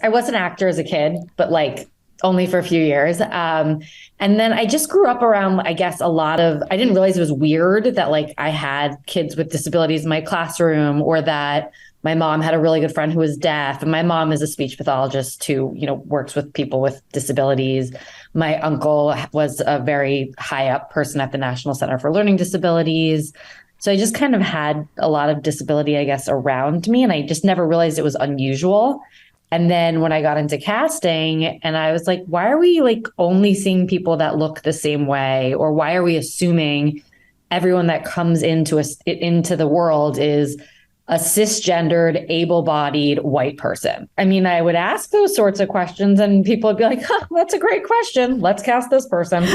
I was an actor as a kid, but like only for a few years. And then I just grew up around, I guess, I didn't realize it was weird that like I had kids with disabilities in my classroom, or that my mom had a really good friend who was deaf. And my mom is a speech pathologist who, works with people with disabilities. My uncle was a very high up person at the National Center for Learning Disabilities. So I just kind of had a lot of disability, I guess, around me. And I just never realized it was unusual. And then when I got into casting, and I was like, why are we like only seeing people that look the same way? Or why are we assuming everyone that comes into the world is a cisgendered, able-bodied white person? I mean, I would ask those sorts of questions and people would be like, that's a great question. Let's cast this person.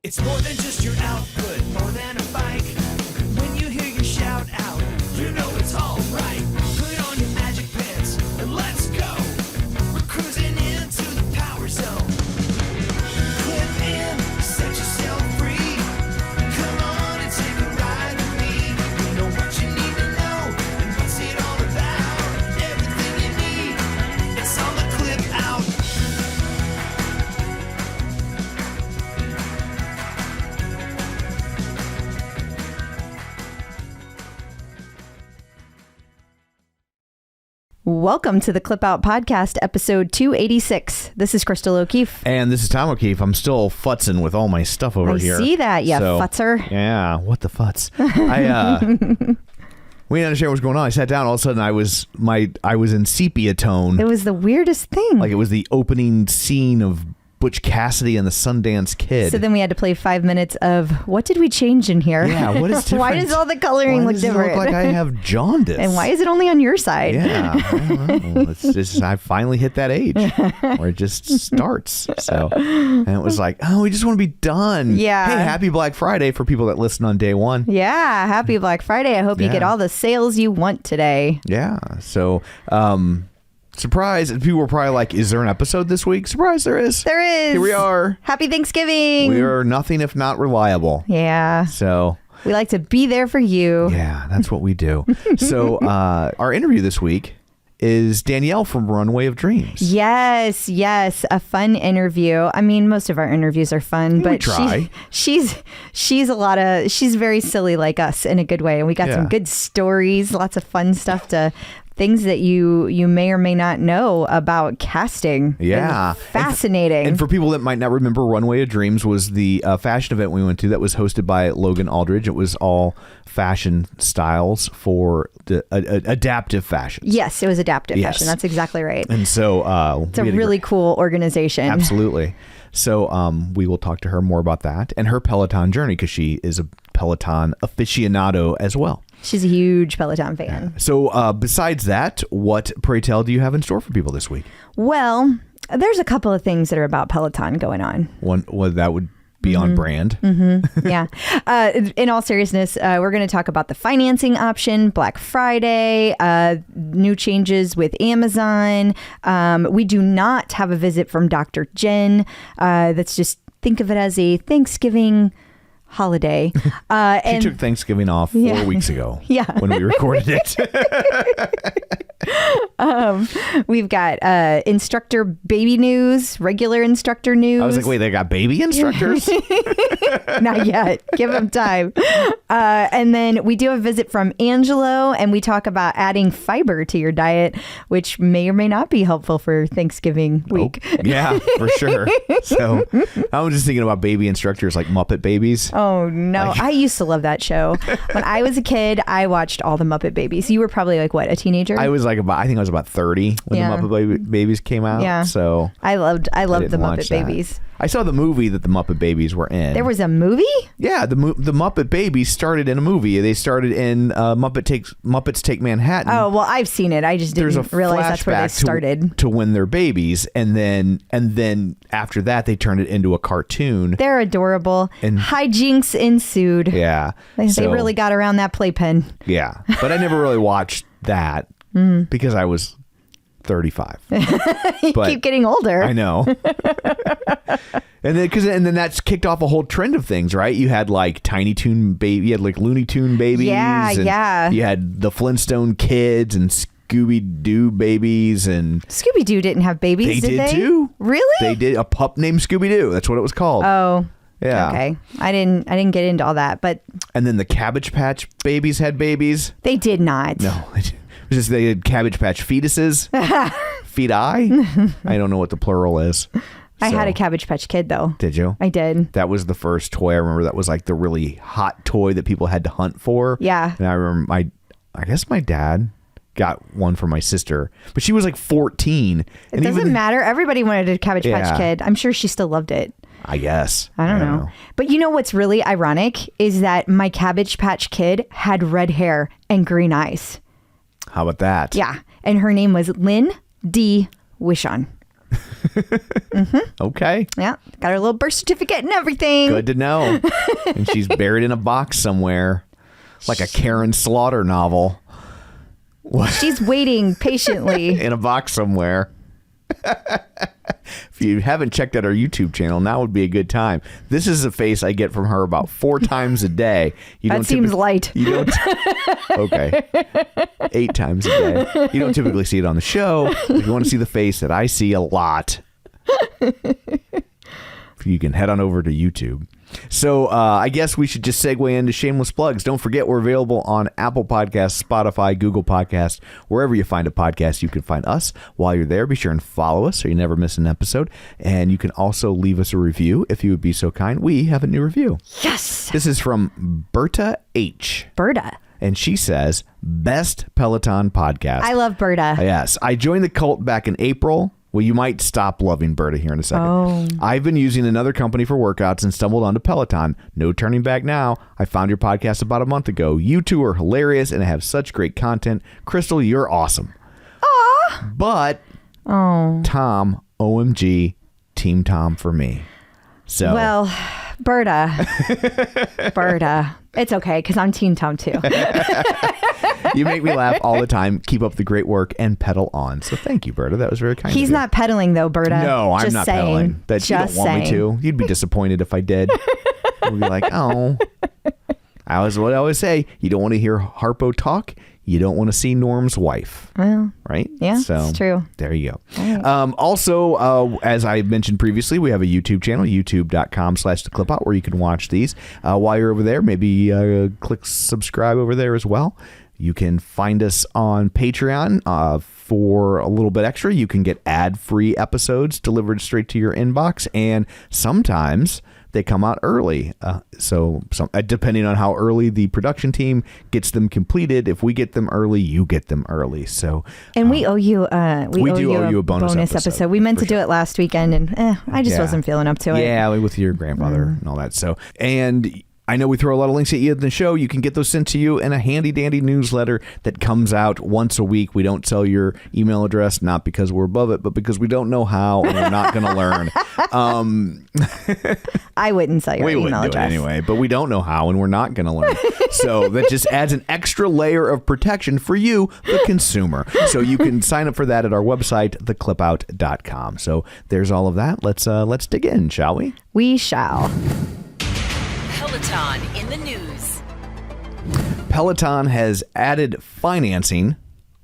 It's more than just your output, more than a bike. When you hear your shout out, you know it's all right. Put on your magic pants and let's go. We're cruising into the power zone. Clip in, set yourself free. Come on and take a ride with me. You know what you need to know and what's it all about. Everything you need, it's on the clip out. Welcome to the Clip Out Podcast, episode 286. This is Crystal O'Keefe. And this is Tom O'Keefe. I'm still futzing with all my stuff over here. I see that, futzer. Yeah, what the futz? We didn't understand what was going on. I sat down, all of a sudden I was in sepia tone. It was the weirdest thing. Like it was the opening scene of Butch Cassidy and the Sundance Kid. So then we had to play 5 minutes of what did we change in here? Yeah, what is different? Why does all the coloring look different? Why does it look like I have jaundice? And why is it only on your side? Yeah, I don't know. It's just, I finally hit that age where it just starts. So, and it was like, oh, we just want to be done. Yeah. Hey, happy Black Friday for people that listen on day one. Yeah, happy Black Friday. I hope you get all the sales you want today. Yeah. So, surprise. People were probably like, is there an episode this week? Surprise, there is. There is. Here we are. Happy Thanksgiving. We are nothing if not reliable. Yeah. So we like to be there for you. Yeah, that's what we do. So our interview this week is Danielle from Runway of Dreams. Yes. A fun interview. I mean, most of our interviews are fun, but she's very silly like us in a good way. And we got some good stories, lots of fun stuff things that you may or may not know about casting. Yeah. Fascinating. And for people that might not remember, Runway of Dreams was the fashion event we went to that was hosted by Logan Aldridge. It was all fashion styles for the adaptive fashion. Yes, it was adaptive fashion. That's exactly right. And so it's a really cool organization. Absolutely. So we will talk to her more about that and her Peloton journey, because she is a Peloton aficionado as well. She's a huge Peloton fan. Yeah. So besides that, what, pray tell, do you have in store for people this week? Well, there's a couple of things that are about Peloton going on. One, well, that would be on brand. Mm-hmm. Yeah. In all seriousness, we're going to talk about the financing option, Black Friday, new changes with Amazon. We do not have a visit from Dr. Jen. That's just, think of it as a Thanksgiving holiday. She took Thanksgiving off 4 weeks ago. Yeah. When we recorded it. We've got instructor baby news, regular instructor news. I was like, wait, they got baby instructors? Not yet. Give them time. And then we do a visit from Angelo, and we talk about adding fiber to your diet, which may or may not be helpful for Thanksgiving week. Oh, yeah, for sure. So I was just thinking about baby instructors like Muppet Babies. Oh, no. I used to love that show. When I was a kid, I watched all the Muppet Babies. You were probably like, what, a teenager? I think I was about 30 when the Muppet Babies came out. Yeah. So I loved the Muppet Babies. I saw the movie that the Muppet Babies were in. There was a movie? Yeah, the Muppet Babies started in a movie. They started in Muppets Take Manhattan. Oh, well, I've seen it. I just didn't realize that's where they started. To when they're babies, and then after that they turned it into a cartoon. They're adorable. And hijinks ensued. Yeah. They really got around that playpen. Yeah. But I never really watched that because I was 35. You keep getting older. I know. And then that's kicked off a whole trend of things, right? You had like Tiny Toon baby, you had like Looney Tune babies. Yeah. You had the Flintstone kids and Scooby-Doo babies, and Scooby-Doo didn't have babies, they did they? too. Really? They did. A pup named Scooby-Doo. That's what it was called. Oh. Yeah. Okay. I didn't get into all that, but And then the Cabbage Patch babies had babies. they did not. No, it was just they had Cabbage Patch fetuses. Feti? I don't know what the plural is. I had So- a Cabbage Patch Kid though. Did you? I did. That was the first toy I remember. That was like the really hot toy that people had to hunt for. Yeah. And I remember I guess my dad got one for my sister, but she was like 14. It doesn't matter. Everybody wanted a Cabbage Yeah. Patch Kid. I'm sure she still loved it. I guess. I don't know. But you know what's really ironic is that my Cabbage Patch Kid had red hair and green eyes. How about that? Yeah. And her name was Lynn D. Wishon. Okay. Yeah. Got her little birth certificate and everything. Good to know. And she's buried in a box somewhere, like a Karen Slaughter novel. She's waiting patiently. In a box somewhere. If you haven't checked out our YouTube channel, now would be a good time. This is a face I get from her about 4 times a day. That seems light. You don't. Okay. 8 times a day. You don't typically see it on the show. If you want to see the face that I see a lot, you can head on over to YouTube. So I guess we should just segue into shameless plugs. Don't forget we're available on Apple Podcasts, Spotify, Google Podcasts, wherever you find a podcast, you can find us. While you're there, be sure and follow us so you never miss an episode. And you can also leave us a review if you would be so kind. We have a new review. Yes. This is from Berta H. Berta. And she says, best Peloton podcast. I love Berta. Yes. I joined the cult back in April. Well, you might stop loving Berta here in a second. Oh. I've been using another company for workouts and stumbled onto Peloton. No turning back now. I found your podcast about a month ago. You two are hilarious and have such great content. Crystal, you're awesome. Aw. But Tom, OMG, Team Tom for me. So Well, Berta. It's okay because I'm Team Tom too. you make me laugh all the time. Keep up the great work and pedal on. So thank you, Berta. That was very kind of you. He's not pedaling though, Berta. No, I'm Just not saying. pedaling. That you Just don't want me saying. to. You'd be disappointed if I did. You'd be like, oh. What I always say, you don't want to hear Harpo talk. You don't want to see Norm's wife. Well, right? yeah, it's true. There you go. Also, as I mentioned previously, we have a YouTube channel, youtube.com/theclipout, where you can watch these. While you're over there, maybe click subscribe over there as well. You can find us on Patreon for a little bit extra. You can get ad-free episodes delivered straight to your inbox, and sometimes they come out early. So depending on how early the production team gets them completed, if we get them early, you get them early. So and we owe you we owe you a bonus episode. We meant to do it last weekend and I just wasn't feeling up to it. Yeah, with your grandmother and all that. So, and I know we throw a lot of links at you in the show. You can get those sent to you in a handy dandy newsletter that comes out once a week. We don't tell your email address, not because we're above it, but because we don't know how and we're not going to learn. I wouldn't sell your email do address it anyway, but we don't know how and we're not going to learn. So that just adds an extra layer of protection for you, the consumer. So you can sign up for that at our website, theclipout.com. So there's all of that. Let's dig in, shall we? We shall. Peloton in the news. Peloton has added financing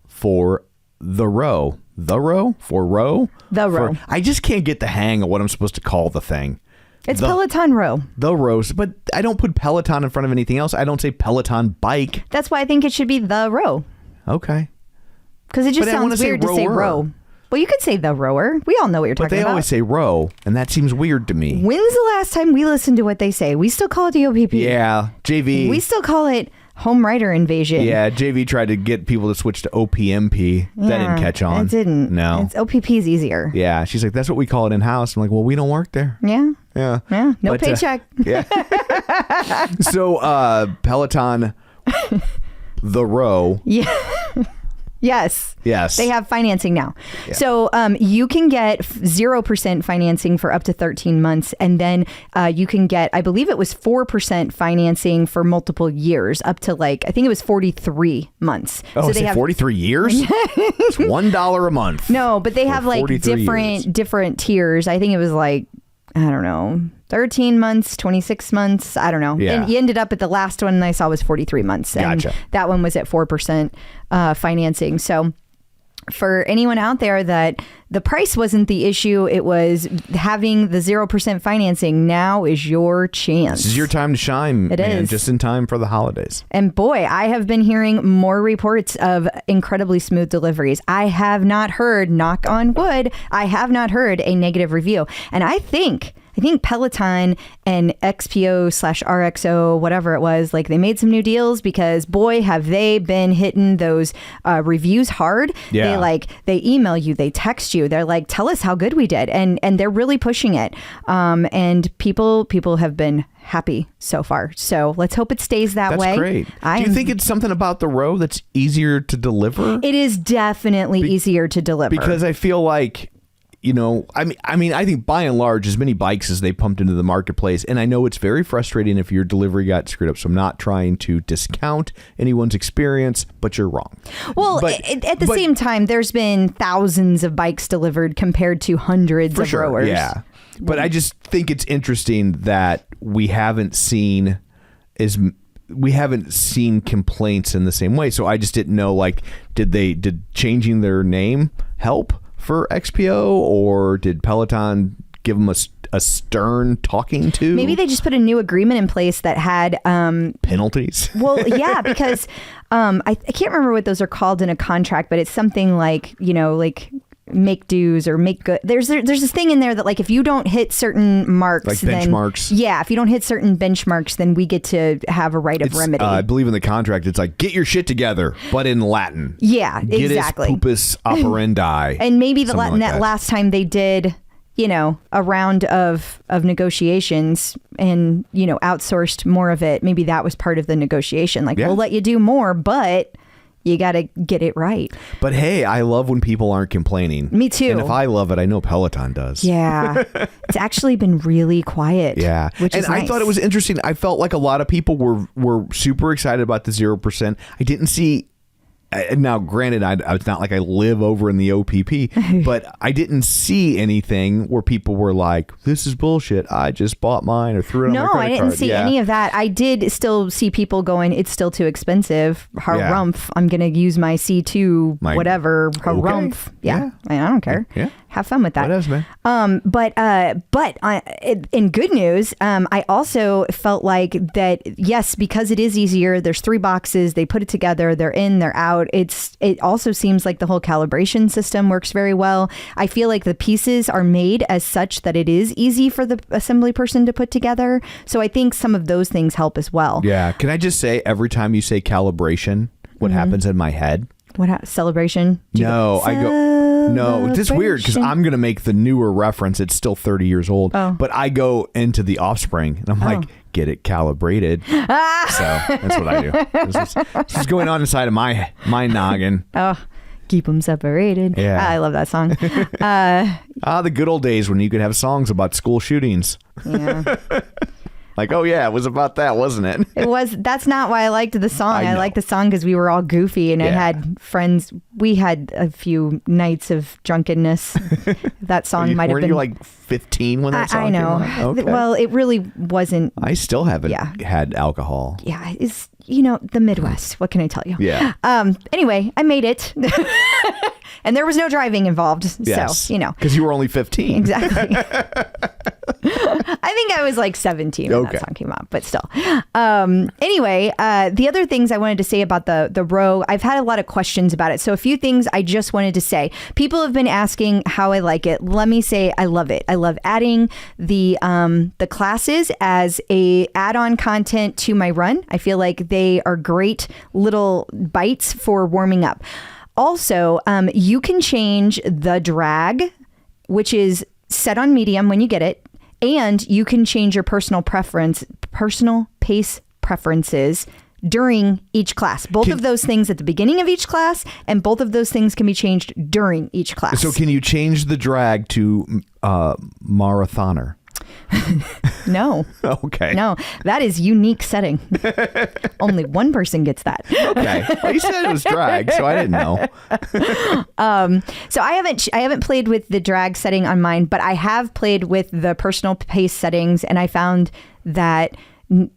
for the row. The row? For row? The row. I just can't get the hang of what I'm supposed to call the thing. It's Peloton Row. The rows, but I don't put Peloton in front of anything else. I don't say Peloton bike. That's why I think it should be the row. Okay. Because it just But I wanna sounds say weird to say rower. row. Well, you could say the rower. We all know what you're But talking they about. always say row, and that seems weird to me. When's the last time we listened to what they say? We still call it the OPP. Yeah, JV. We still call it home rider invasion. Yeah, JV tried to get people to switch to OPMP. That didn't catch on. It didn't. No. It's OPP is easier. Yeah, she's like, that's what we call it in house. I'm like, well, we don't work there. Yeah. Yeah. Yeah. No But, paycheck. Yeah. So Peloton, the row. Yeah. Yes. Yes. They have financing now. Yeah. So you can get 0% financing for up to 13 months. And then you can get, I believe it was 4% financing for multiple years, up to I think it was 43 months. Oh, so they have 43 years? It's $1 a month. No, but they have 43 different tiers. I think it was I don't know, 13 months, 26 months. I don't know. Yeah. And you ended up at the last one I saw was 43 months. And Gotcha. that one was at 4% financing. So for anyone out there that the price wasn't the issue, it was having the 0% financing. Now is your chance. This is your time to shine. It is. Just in time for the holidays. And boy, I have been hearing more reports of incredibly smooth deliveries. I have not heard, knock on wood, I have not heard a negative review. And I think Peloton and XPO/RXO, whatever it was, like they made some new deals because boy, have they been hitting those reviews hard. Yeah. They email you, they text you, they're like, tell us how good we did. And they're really pushing it. And people have been happy so far. So let's hope it stays that way. That's great. Do you think it's something about the row that's easier to deliver? It is definitely easier to deliver. Because I feel like, I think by and large, as many bikes as they pumped into the marketplace, and I know it's very frustrating if your delivery got screwed up, so I'm not trying to discount anyone's experience, but you're wrong. Well, at the same time, there's been thousands of bikes delivered compared to hundreds of rowers. Yeah. But I just think it's interesting that we haven't seen complaints in the same way. So I just didn't know, did changing their name help for XPO, or did Peloton give them a stern talking to? Maybe they just put a new agreement in place that had penalties. Well, yeah, because I can't remember what those are called in a contract, but it's something like make dues or make good. There's this thing in there that if you don't hit certain marks, like benchmarks. If you don't hit certain benchmarks, then we get to have a right of remedy. I believe in the contract, it's like, get your shit together, but in Latin. Yeah, exactly. Pupus operandi. And maybe that last time they did, a round of negotiations and, outsourced more of it. Maybe that was part of the negotiation. We'll let you do more, but you got to get it right. But hey, I love when people aren't complaining. Me too. And if I love it, I know Peloton does. Yeah. It's actually been really quiet. Yeah. Which is nice. I thought it was interesting. I felt like a lot of people were super excited about the 0%. I didn't see... Now, granted, it's not like I live over in the OPP, but I didn't see anything where people were like, this is bullshit. I just bought mine or threw it on my credit card. No, I didn't see any of that. I did still see people going, it's still too expensive. Harumph. I'm going to use my C2, whatever. Harumph. Okay. Yeah. I don't care. Yeah. Have fun with that. What else, man? But in good news, I also felt like that, yes, because it is easier, there's 3 boxes, they put it together, they're in, they're out. It also seems like the whole calibration system works very well. I feel like the pieces are made as such that it is easy for the assembly person to put together. So I think some of those things help as well. Yeah. Can I just say, every time you say calibration, what happens in my head? Celebration? No, I go... No, it's weird because I'm going to make the newer reference. It's still 30 years old. Oh. But I go into The Offspring and I'm like, get it calibrated. So that's what I do. This is going on inside of my noggin. Oh, keep them separated. Yeah. I love that song. The good old days when you could have songs about school shootings. Yeah. Like, oh yeah, it was about that, wasn't it? It was. That's not why I liked the song. I liked the song because we were all goofy and I had friends. We had a few nights of drunkenness. That song might have been. Were you like 15 when that song came out? I know. Okay. Well, it really wasn't. I still haven't had alcohol. Yeah, it's the Midwest. What can I tell you? Yeah. Anyway, I made it. And there was no driving involved. Yes. So, because you were only 15. Exactly. I think I was like 17 when that song came out, but still. Anyway, the other things I wanted to say about the row, I've had a lot of questions about it. So a few things I just wanted to say. People have been asking how I like it. Let me say I love it. I love adding the classes as a add-on content to my run. I feel like they are great little bites for warming up. Also, you can change the drag, which is set on medium when you get it, and you can change your personal pace preferences during each class. Both of those things at the beginning of each class, and both of those things can be changed during each class. So can you change the drag to marathoner? No. Okay. No, that is unique setting. Only one person gets that. Okay. Well, you said it was drag, so I didn't know. So I haven't played with the drag setting on mine, but I have played with the personal pace settings, and I found that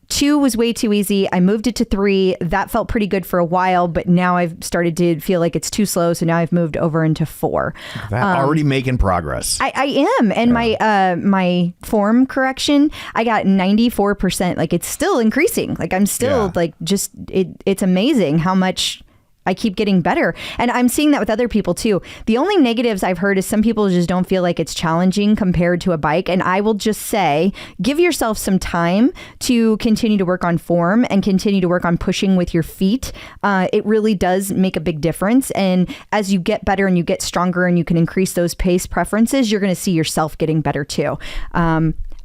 2 was way too easy. I moved it to 3. That felt pretty good for a while, but now I've started to feel like it's too slow. So now I've moved over into 4. Already making progress. I am. And my form correction, I got 94%. Like it's still increasing. Like I'm still like just it's amazing how much I keep getting better. And I'm seeing that with other people too. The only negatives I've heard is some people just don't feel like it's challenging compared to a bike. And I will just say, give yourself some time to continue to work on form and continue to work on pushing with your feet. It really does make a big difference. And as you get better and you get stronger and you can increase those pace preferences, you're going to see yourself getting better too.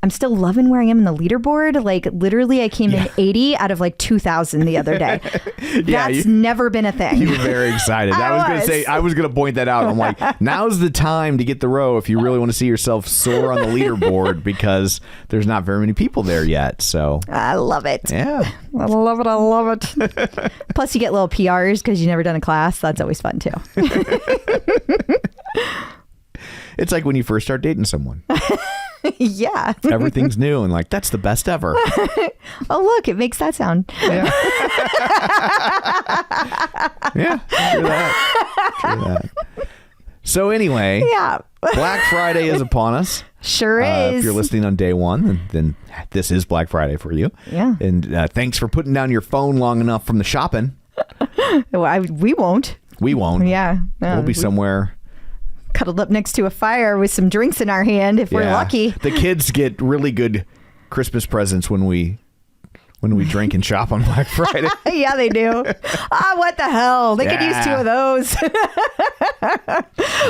I'm still loving where I am in the leaderboard. Like literally I came in 80 out of like 2,000 the other day. That's never been a thing. You were very excited. I was going to point that out. I'm like, now's the time to get the row if you really want to see yourself soar on the leaderboard because there's not very many people there yet. So I love it. Yeah. I love it. I love it. Plus you get little PRs because you've never done a class. That's always fun too. It's like when you first start dating someone. Yeah. Everything's new and like, that's the best ever. Oh, look, it makes that sound. Yeah. Yeah. True that. So anyway, Black Friday is upon us. Sure is. If you're listening on day one, then this is Black Friday for you. Yeah. And thanks for putting down your phone long enough from the shopping. We won't. We won't. Yeah. No, we'll be somewhere cuddled up next to a fire with some drinks in our hand if we're lucky. The kids get really good Christmas presents when we drink and shop on Black Friday. Yeah, they do. What the hell? They could use 2 of those.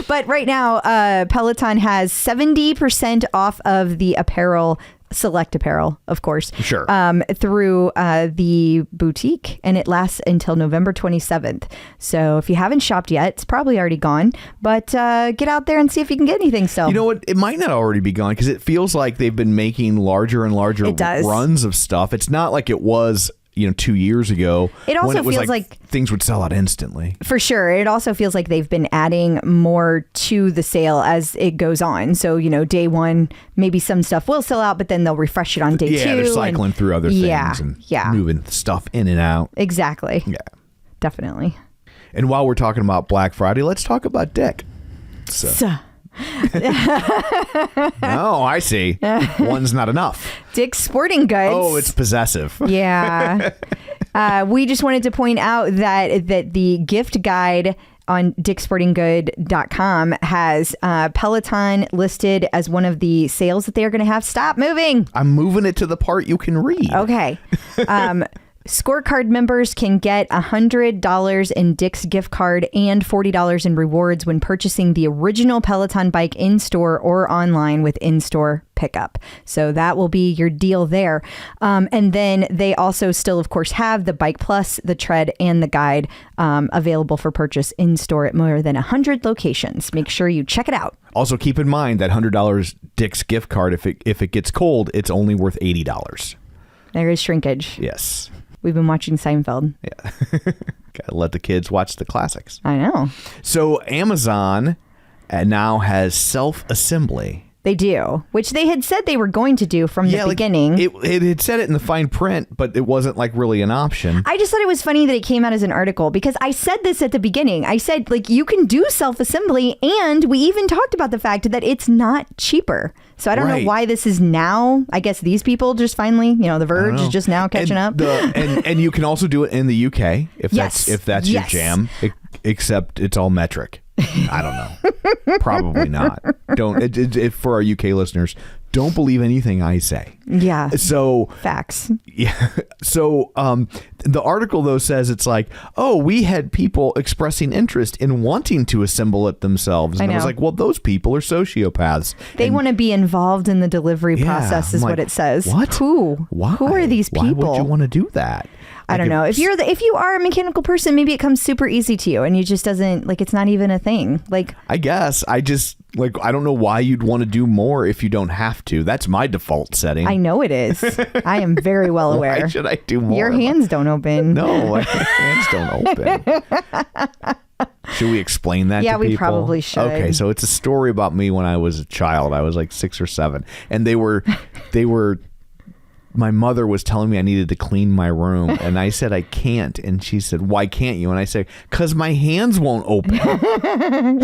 But right now, Peloton has 70% off of the apparel, select apparel, of course. Sure. Through the boutique, and it lasts until November 27th. So if you haven't shopped yet, it's probably already gone. But get out there and see if you can get anything. So you know what? It might not already be gone because it feels like they've been making larger and larger runs of stuff. It's not like it was 2 years ago. It also when it was feels like things would sell out instantly. For sure. It also feels like they've been adding more to the sale as it goes on. So, day one, maybe some stuff will sell out, but then they'll refresh it on day 2. Yeah, they're cycling through other things and moving stuff in and out. Exactly. Yeah. Definitely. And while we're talking about Black Friday, let's talk about Dick. Oh, I see. One's not enough. Dick's Sporting Goods. Oh, it's possessive. Yeah. We just wanted to point out that the gift guide on dicksportinggood.com has Peloton listed as one of the sales that they're going to have. Stop moving. I'm moving it to the part you can read. Okay. Scorecard members can get $100 in Dick's gift card and $40 in rewards when purchasing the original Peloton bike in-store or online with in-store pickup. So that will be your deal there. And then they also still, of course, have the Bike Plus, the Tread, and the Guide available for purchase in-store at more than 100 locations. Make sure you check it out. Also, keep in mind that $100 Dick's gift card, if it gets cold, it's only worth $80. There is shrinkage. Yes. We've been watching Seinfeld. Yeah. Gotta let the kids watch the classics. I know. So Amazon now has self-assembly. They do, which they had said they were going to do from the beginning. It had said it in the fine print, but it wasn't really an option. I just thought it was funny that it came out as an article because I said this at the beginning. I said, you can do self-assembly, and we even talked about the fact that it's not cheaper. So I don't know why this is now. I guess these people just finally, The Verge is just now catching up. And you can also do it in the UK if that's your jam, except it's all metric. I don't know. Probably not. For our UK listeners, don't believe anything I say. Yeah. So facts. Yeah. So the article though says it's we had people expressing interest in wanting to assemble it themselves. And I was like, well, those people are sociopaths. They want to be involved in the delivery process is what it says. What? Who? Why? Who are these people? Why would you want to do that? I don't know. If you are a mechanical person, maybe it comes super easy to you and you just doesn't it's not even a thing. I guess I just I don't know why you'd want to do more if you don't have to. That's my default setting. I know it is. I am very well aware. Why should I do more? Your hands don't open. No, my hands don't open. Should we explain that to people? Yeah, we probably should. Okay, so it's a story about me when I was a child. I was 6 or 7. And they were my mother was telling me I needed to clean my room, and I said I can't, and she said, why can't you? And I said, because my hands won't open,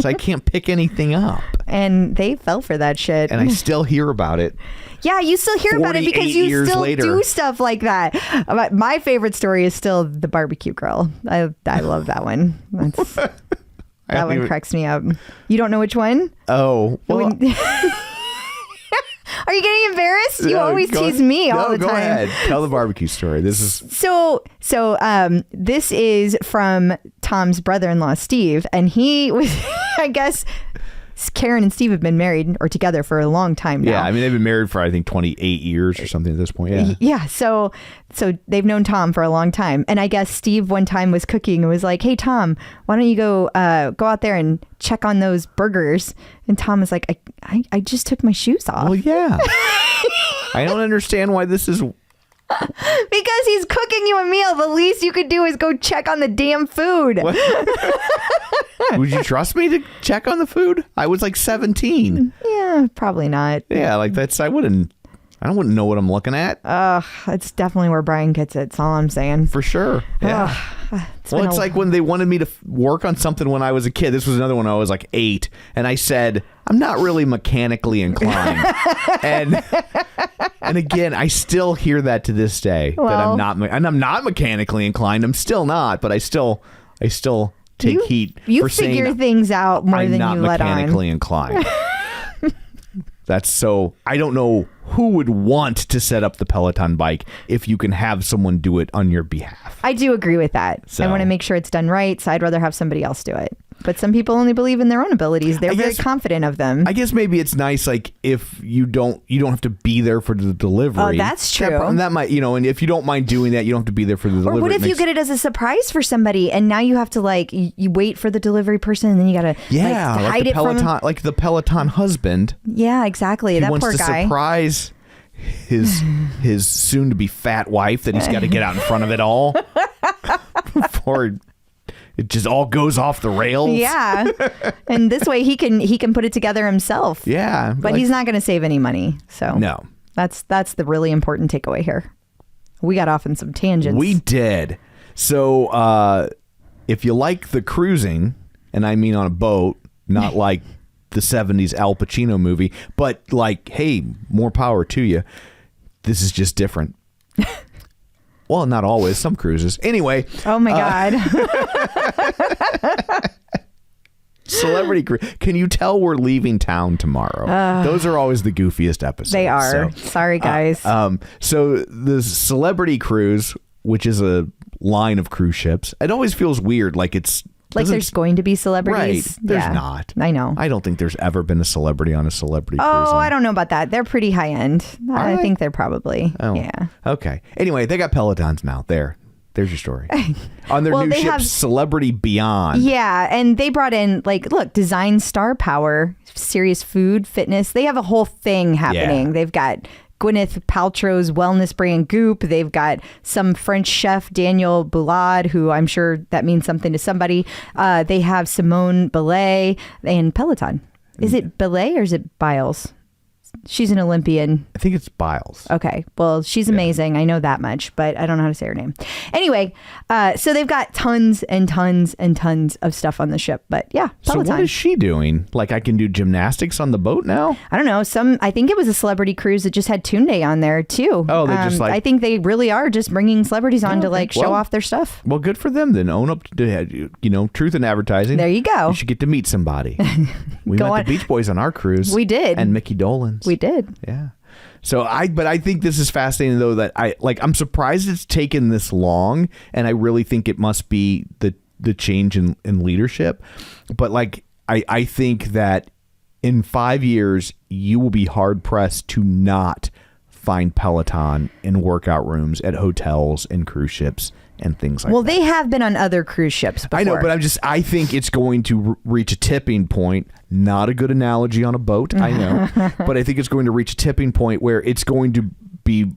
so I can't pick anything up. And they fell for that shit. And I still hear about it. Yeah, you still hear about it because you still later. do stuff like that. But my favorite story is still the barbecue grill. I love that one. That one cracks me up. You don't know which one? Oh, well, are you getting embarrassed? You always tease me all the time. Go ahead. Tell the barbecue story. This is this is from Tom's brother-in-law, Steve, and he was, I guess, Karen and Steve have been married or together for a long time now. Yeah, I mean, they've been married for, I think, 28 years or something at this point. Yeah. Yeah. So they've known Tom for a long time. And I guess Steve one time was cooking and was like, hey, Tom, why don't you go out there and check on those burgers? And Tom was like, I just took my shoes off. Well, yeah. I don't understand why this is... Because he's cooking you a meal. The least you could do is go check on the damn food. Would you trust me to check on the food? I was like 17. Yeah, probably not. Yeah, like I wouldn't know what I'm looking at. It's definitely where Brian gets it. That's all I'm saying. For sure. Yeah. It's like when they wanted me to work on something when I was a kid. This was another one. I was like 8, and I said, I'm not really mechanically inclined. And again, I still hear that to this day, that I'm not mechanically inclined. I'm still not, but I still take heat for saying you figure things out more I'm than not you let on. mechanically inclined. That's so. I don't know who would want to set up the Peloton bike if you can have someone do it on your behalf. I do agree with that. So, I want to make sure it's done right, so I'd rather have somebody else do it. But some people only believe in their own abilities. They're very confident of them. I guess maybe it's nice, like, if you don't have to be there for the delivery. Oh, that's true. That might, and if you don't mind doing that, you don't have to be there for the delivery. Or what if you get it as a surprise for somebody, and now you have to, like, you wait for the delivery person, and then you got to hide it from him? Like the Peloton husband. Yeah, exactly. That poor guy. He wants to surprise his soon-to-be fat wife that he's got to get out in front of it all before it just all goes off the rails. Yeah. And this way he can put it together himself. Yeah. But he's not going to save any money. So no. That's the really important takeaway here. We got off in some tangents. We did. So if you like the cruising, and I mean on a boat, not like the 70s Al Pacino movie, but like, hey, more power to you. This is just different. Well, not always. Some cruises. Anyway. Oh, my God. Celebrity cruise. Can you tell we're leaving town tomorrow? Those are always the goofiest episodes. They are. So, sorry, guys. So the Celebrity Cruise, which is a line of cruise ships, it always feels weird. Like it's... Like there's going to be celebrities. Right. There's not. I know. I don't think there's ever been a celebrity on a celebrity cruise line. I don't know about that. They're pretty high end. I think they're probably. Oh. Yeah. Okay. Anyway, they got Pelotons now. There's your story. On their new ship, Celebrity Beyond. Yeah. And they brought in, Design Star Power, serious food, fitness. They have a whole thing happening. Yeah. They've got Gwyneth Paltrow's wellness brand Goop. They've got some French chef, Danielle Boulade, who I'm sure that means something to somebody. They have Simone Biles and Peloton. Is it Biles or is it Biles? She's an Olympian. I think it's Biles. Okay. Well, she's amazing. I know that much, but I don't know how to say her name. Anyway, so they've got tons and tons and tons of stuff on the ship. But yeah, Peloton. So what is she doing? Like, I can do gymnastics on the boat now? I don't know. I think it was a celebrity cruise that just had Tunde on there too. Oh, they just I think they really are just bringing celebrities on to show off their stuff. Well, good for them then. Own up to, truth in advertising. There you go. You should get to meet somebody. We met the Beach Boys on our cruise. We did. And Mickey Dolenz. We did. Yeah. So I think this is fascinating though, that I'm surprised it's taken this long, and I really think it must be the change in leadership. But I think that in 5 years you will be hard pressed to not find Peloton in workout rooms at hotels and cruise ships and things like that. Well, they have been on other cruise ships before. I know, but I think it's going to reach a tipping point. Not a good analogy on a boat, I know. But I think it's going to reach a tipping point where it's going to be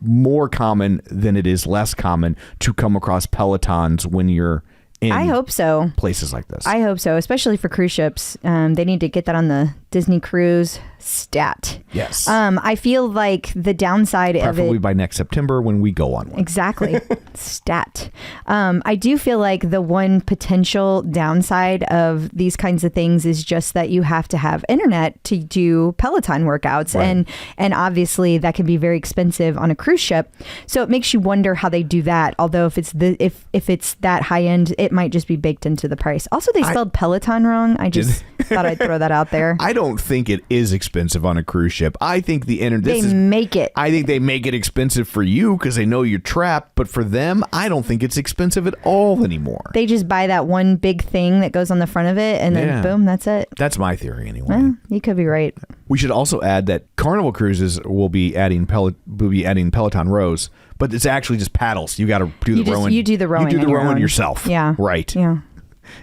more common than it is less common to come across Pelotons when you're in I hope so. Places like this. I hope so, especially for cruise ships. They need to get that on the Disney cruise, stat. Yes. I feel like the downside of Preferably it. by next September when we go on one. Exactly. Stat. I do feel like the one potential downside of these kinds of things is just that you have to have internet to do Peloton workouts. Right. And obviously that can be very expensive on a cruise ship. So it makes you wonder how they do that. Although if it's that high end, it might just be baked into the price. Also, they spelled Peloton wrong. I just thought I'd throw that out there. I don't think it is expensive on a cruise ship. I think the internet. Make it. I think they make it expensive for you because they know you're trapped. But for them, I don't think it's expensive at all anymore. They just buy that one big thing that goes on the front of it, and then boom, that's it. That's my theory anyway. Well, you could be right. We should also add that Carnival Cruises will be adding Peloton rows, but it's actually just paddles. You got to do the rowing. You do the rowing. You do the on your rowing own. yourself. Yeah. Right. Yeah.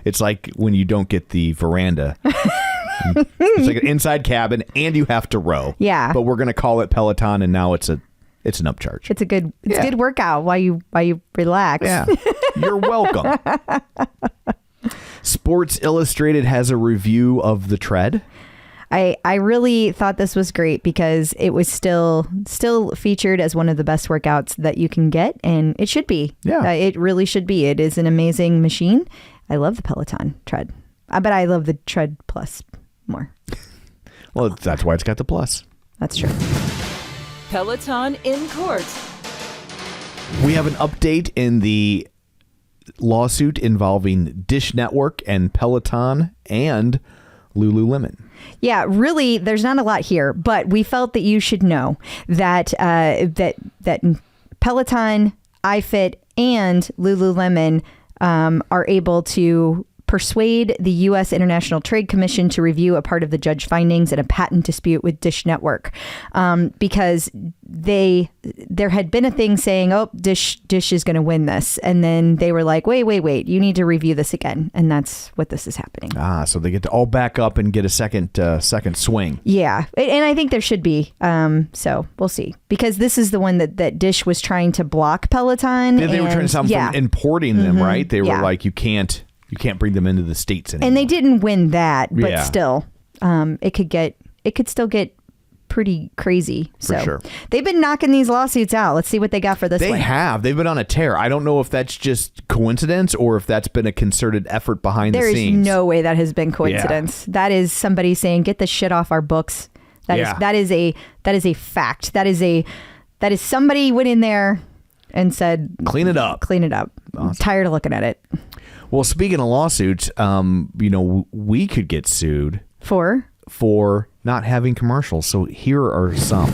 It's like when you don't get the veranda. It's like an inside cabin, and you have to row. Yeah. But we're going to call it Peloton, and now it's an upcharge. It's a good workout while you relax. Yeah. You're welcome. Sports Illustrated has a review of the tread. I really thought this was great because it was still featured as one of the best workouts that you can get, and it should be. Yeah. It really should be. It is an amazing machine. I love the Peloton tread. But I love the tread plus more. Well, that's why it's got the plus. That's true. Peloton in court. We have an update in the lawsuit involving Dish Network and Peloton and Lululemon. Yeah, really, there's not a lot here, but we felt that you should know that that Peloton, iFit, and Lululemon are able to persuade the U.S. International Trade Commission to review a part of the judge findings in a patent dispute with Dish Network, because there had been a thing saying, oh, Dish is going to win this, and then they were like, wait, you need to review this again, and that's what this is happening. So they get to all back up and get a second swing. Yeah, and I think there should be. So we'll see, because this is the one that Dish was trying to block Peloton. Yeah, they were trying to stop them from importing them, right? They were like, you can't bring them into the States anymore. And they didn't win that, but Yeah. still, it could still get pretty crazy. So sure. They've been knocking these lawsuits out. Let's see what they got for this They one. have. They've been on a tear. I don't know if that's just coincidence or if that's been a concerted effort behind the There is scenes. no way that has been coincidence. That is somebody saying, get the shit off our books. That is a fact. That is somebody went in there and said, Clean it up. Clean it up. Awesome. I'm tired of looking at it. Well, speaking of lawsuits, we could get sued for not having commercials. So here are some.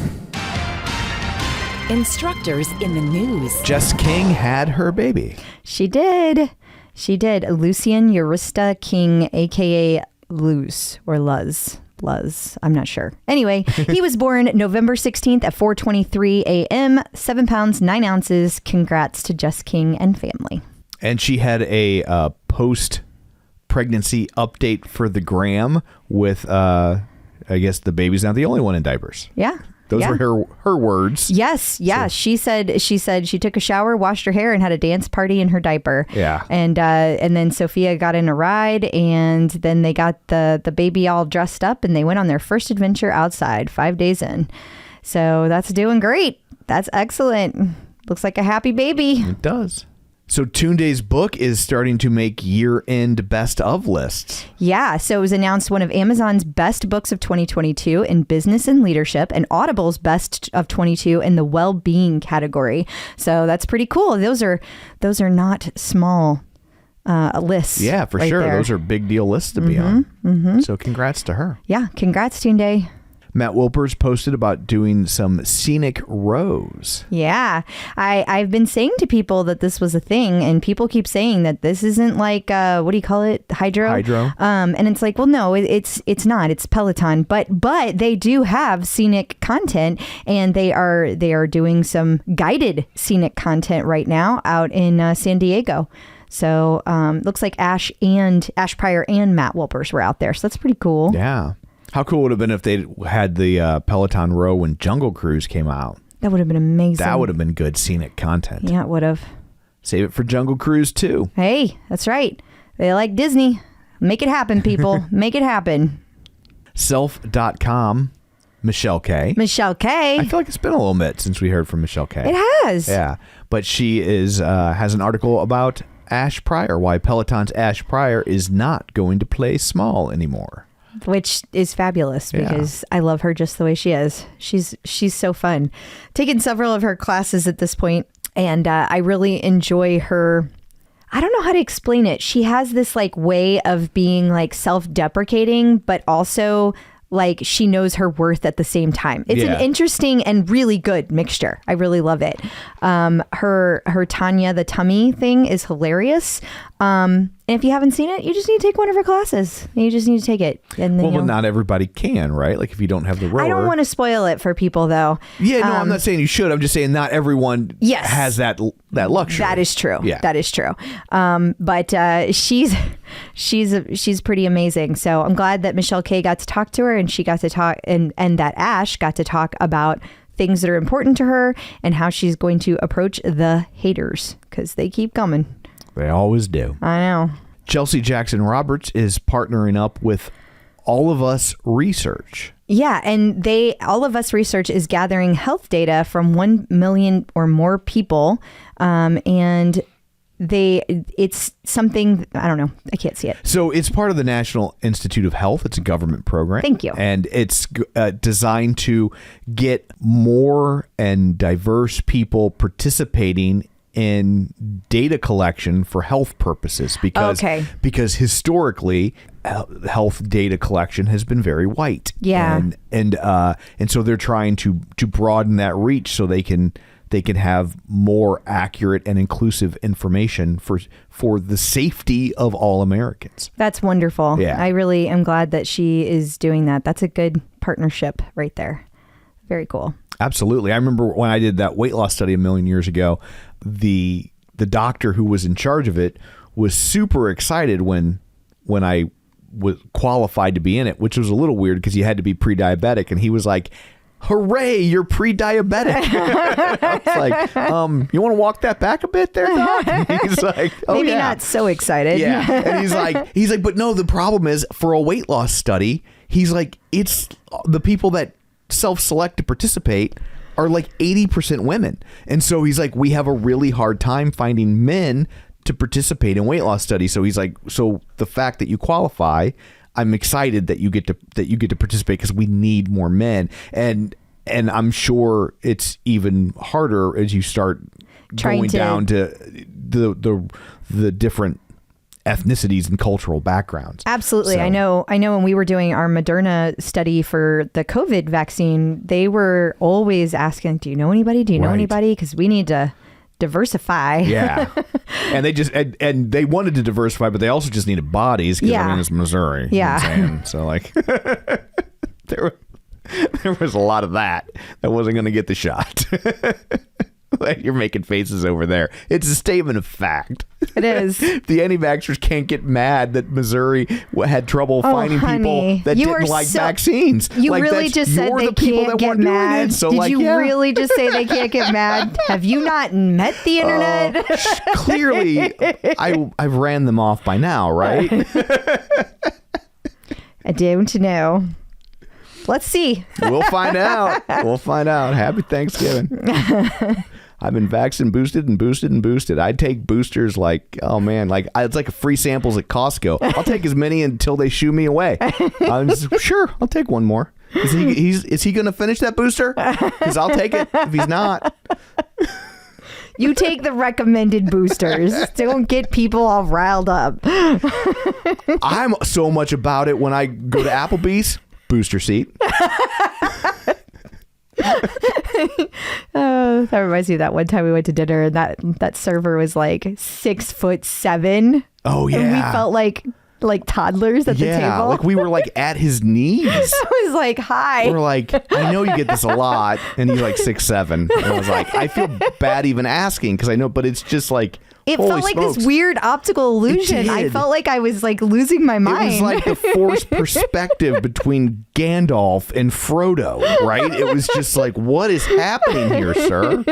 Instructors in the news. Jess King had her baby. She did. Lucian Eurista King, a.k.a. Luz or Luz. I'm not sure. Anyway, he was born November 16th at 4:23 a.m., 7 pounds, 9 ounces. Congrats to Jess King and family. And she had a post-pregnancy update for the gram with, I guess, the baby's not the only one in diapers. Yeah. Those were her words. Yes. Yeah. So. She said she took a shower, washed her hair, and had a dance party in her diaper. Yeah. And then Sophia got in a ride, and then they got the baby all dressed up, and they went on their first adventure outside 5 days in. So that's doing great. That's excellent. Looks like a happy baby. It does. So Tunde's book is starting to make year-end best of lists. Yeah. So it was announced one of Amazon's best books of 2022 in business and leadership, and Audible's best of 22 in the well-being category. So that's pretty cool. Those are not small lists. Yeah, for right sure. there. Those are big deal lists to be on. Mm-hmm. So congrats to her. Yeah. Congrats, Tunde. Matt Wilpers posted about doing some scenic rows. Yeah. I've been saying to people that this was a thing, and people keep saying that this isn't like, what do you call it? Hydro. And it's like, well, no, it's not. It's Peloton. But they do have scenic content, and they are doing some guided scenic content right now out in San Diego. So looks like Ash Pryor and Matt Wilpers were out there. So that's pretty cool. Yeah. How cool would it have been if they had the Peloton row when Jungle Cruise came out? That would have been amazing. That would have been good scenic content. Yeah, it would have. Save it for Jungle Cruise too. Hey, that's right. They like Disney. Make it happen, people. Make it happen. Self.com, Michelle K. Michelle K. I feel like it's been a little bit since we heard from Michelle K. It has. Yeah, but she has an article about Ash Pryor, why Peloton's Ash Pryor is not going to play small anymore. Which is fabulous because I love her just the way she is. She's so fun. Taken several of her classes at this point, and I really enjoy her. I don't know how to explain it. She has this like way of being like self-deprecating, but also like she knows her worth at the same time. It's an interesting and really good mixture. I really love it. Her Tanya the tummy thing is hilarious. And if you haven't seen it, you just need to take one of her classes. You just need to take it. And then well, not everybody can, right? Like if you don't have the rower. I don't want to spoil it for people though. Yeah, no, I'm not saying you should. I'm just saying not everyone has that luxury. That is true. Yeah. That is true. But she's pretty amazing. So I'm glad that Michelle K got to talk to her, and she got to talk, and that Ash got to talk about things that are important to her and how she's going to approach the haters, because they keep coming. They always do. I know. Chelsea Jackson Roberts is partnering up with All of Us Research. Yeah, and All of Us Research is gathering health data from 1 million or more people, and it's something, I don't know, I can't see it. So it's part of the National Institute of Health. It's a government program. Thank you. And it's designed to get more and diverse people participating in data collection for health purposes, because historically health data collection has been very white. Yeah. And so they're trying to broaden that reach so they can have more accurate and inclusive information for the safety of all Americans. That's wonderful. Yeah. I really am glad that she is doing that. That's a good partnership right there. Very cool. Absolutely. I remember when I did that weight loss study a million years ago, the doctor who was in charge of it was super excited when I was qualified to be in it, which was a little weird because you had to be pre-diabetic, and he was like, "Hooray, you're pre-diabetic." I was like, you want to walk that back a bit there, Doc? He's like, "Oh, maybe yeah." not so excited. Yeah. And he's like, but no, the problem is for a weight loss study, he's like, it's the people that self-select to participate are like 80% women. And so he's like, we have a really hard time finding men to participate in weight loss studies. So he's like, so the fact that you qualify, I'm excited that you get to participate because we need more men. And I'm sure it's even harder as you start going down to the different ethnicities and cultural backgrounds. Absolutely. So. I know when we were doing our Moderna study for the COVID vaccine, they were always asking, do you know anybody? Do you know anybody? Because we need to diversify. Yeah. And they just and they wanted to diversify, but they also just needed bodies because I mean it's Missouri. Yeah. You know what I'm saying? So like there was a lot of that wasn't going to get the shot. You're making faces over there. It's a statement of fact. It is. The anti-vaxxers can't get mad that Missouri had trouble finding people that didn't like vaccines. You really just said they can't get mad. So Did you really just say they can't get mad? Have you not met the internet? Clearly, I've ran them off by now, right? I don't know. Let's see. We'll find out. Happy Thanksgiving. I've been vaccinated, boosted, and boosted, and boosted. I take boosters like, oh man, like it's like free samples at Costco. I'll take as many until they shoo me away. I'm just, sure, I'll take one more. Is he going to finish that booster? Because I'll take it if he's not. You take the recommended boosters. Don't get people all riled up. I'm so much about it when I go to Applebee's. Booster seat. Oh, that reminds me of that one time we went to dinner and that server was like 6'7". Oh yeah. And we felt like toddlers at the table. Yeah, like we were like at his knees. I was like, hi. We're like, I know you get this a lot, and he's like 6'7". And I was like, I feel bad even asking because I know, but it's just like. It felt like this weird optical illusion. I felt like I was like losing my mind. It was like the forced perspective between Gandalf and Frodo, right? It was just like, what is happening here, sir?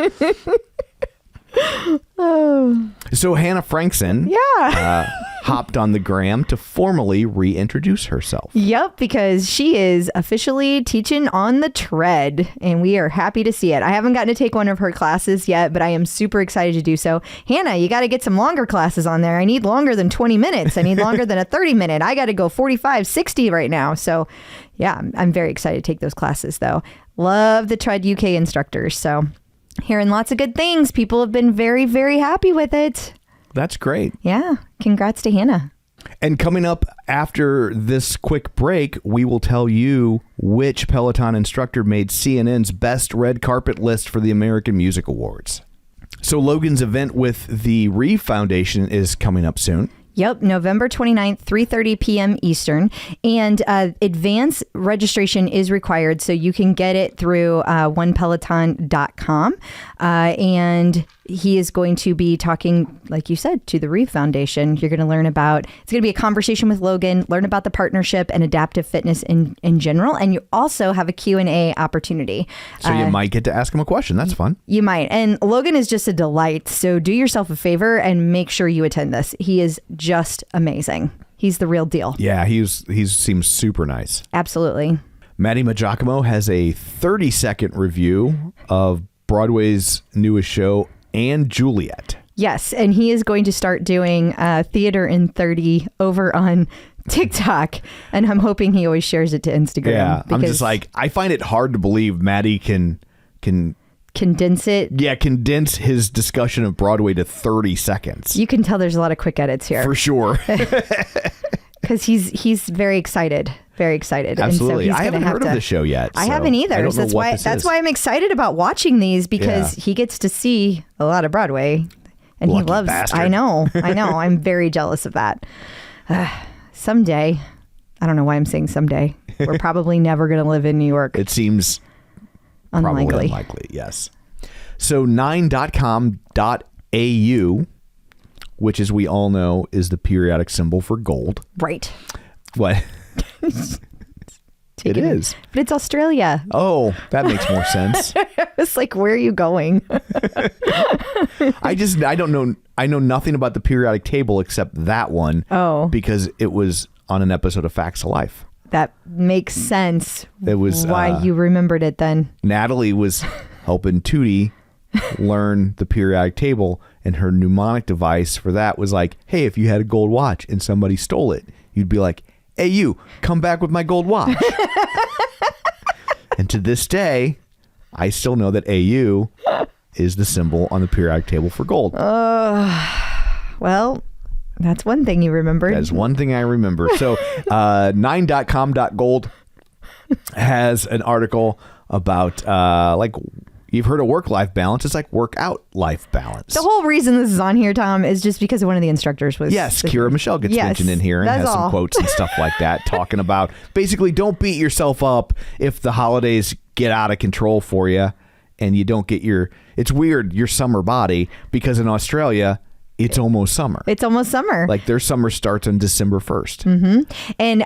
So Hannah Frankson hopped on the gram to formally reintroduce herself. Yep, because she is officially teaching on the tread, and we are happy to see it. I haven't gotten to take one of her classes yet, but I am super excited to do so. Hannah, you got to get some longer classes on there. I need longer than 20 minutes. I need longer than a 30-minute. I got to go 45, 60 right now. So yeah, I'm very excited to take those classes, though. Love the Tread UK instructors. So hearing lots of good things. People have been very, very happy with it. That's great. Yeah. Congrats to Hannah. And coming up after this quick break, we will tell you which Peloton instructor made CNN's best red carpet list for the American Music Awards. So Logan's event with the Reeve Foundation is coming up soon. Yep, November 29th, 3:30 p.m. Eastern. And advance registration is required, so you can get it through onepeloton.com. And he is going to be talking, like you said, to the Reeve Foundation. You're going to learn about, it's going to be a conversation with Logan, learn about the partnership and adaptive fitness in general. And you also have a Q&A opportunity. So you might get to ask him a question. That's fun. You might. And Logan is just a delight. So do yourself a favor and make sure you attend this. He is just amazing. He's the real deal. Yeah, he seems super nice. Absolutely. Matty Maggiacomo has a 30-second review of Broadway's newest show, and Juliet. Yes, and he is going to start doing Theater in 30 over on TikTok, and I'm hoping he always shares it to Instagram. Yeah, I'm just like, I find it hard to believe Matty can condense it. Yeah, condense his discussion of Broadway to 30 seconds. You can tell there's a lot of quick edits here. For sure. Because he's very excited. Very excited. Absolutely. And so I haven't heard of the show yet. I haven't either. So that's why I'm excited about watching these, because he gets to see a lot of Broadway, and Lucky he loves. bastard. I know. I'm very jealous of that. Someday, I don't know why I'm saying someday. We're probably never going to live in New York. It seems unlikely. Probably unlikely. Yes. So 9.com.au, which, as we all know, is the periodic symbol for gold. Right. What? It is. But it's Australia. Oh, that makes more sense. It's like, where are you going? I don't know. I know nothing about the periodic table except that one. Oh. Because it was on an episode of Facts of Life. That makes sense. It was why you remembered it then. Natalie was helping Tootie learn the periodic table, and her mnemonic device for that was like, hey, if you had a gold watch and somebody stole it, you'd be like, hey, you, come back with my gold watch. And to this day, I still know that AU is the symbol on the periodic table for gold. Well, that's one thing you remembered. That's one thing I remember. So 9.com.gold has an article about like, you've heard of work-life balance. It's like work-out-life balance. The whole reason this is on here, Tom, is just because one of the instructors was... Yes, Kirra Michel gets mentioned in here and has some quotes and stuff like that, talking about basically don't beat yourself up if the holidays get out of control for you and you don't get your... It's weird, your summer body, because in Australia... It's almost summer. It's almost summer. Like their summer starts on December 1st. Mm-hmm. And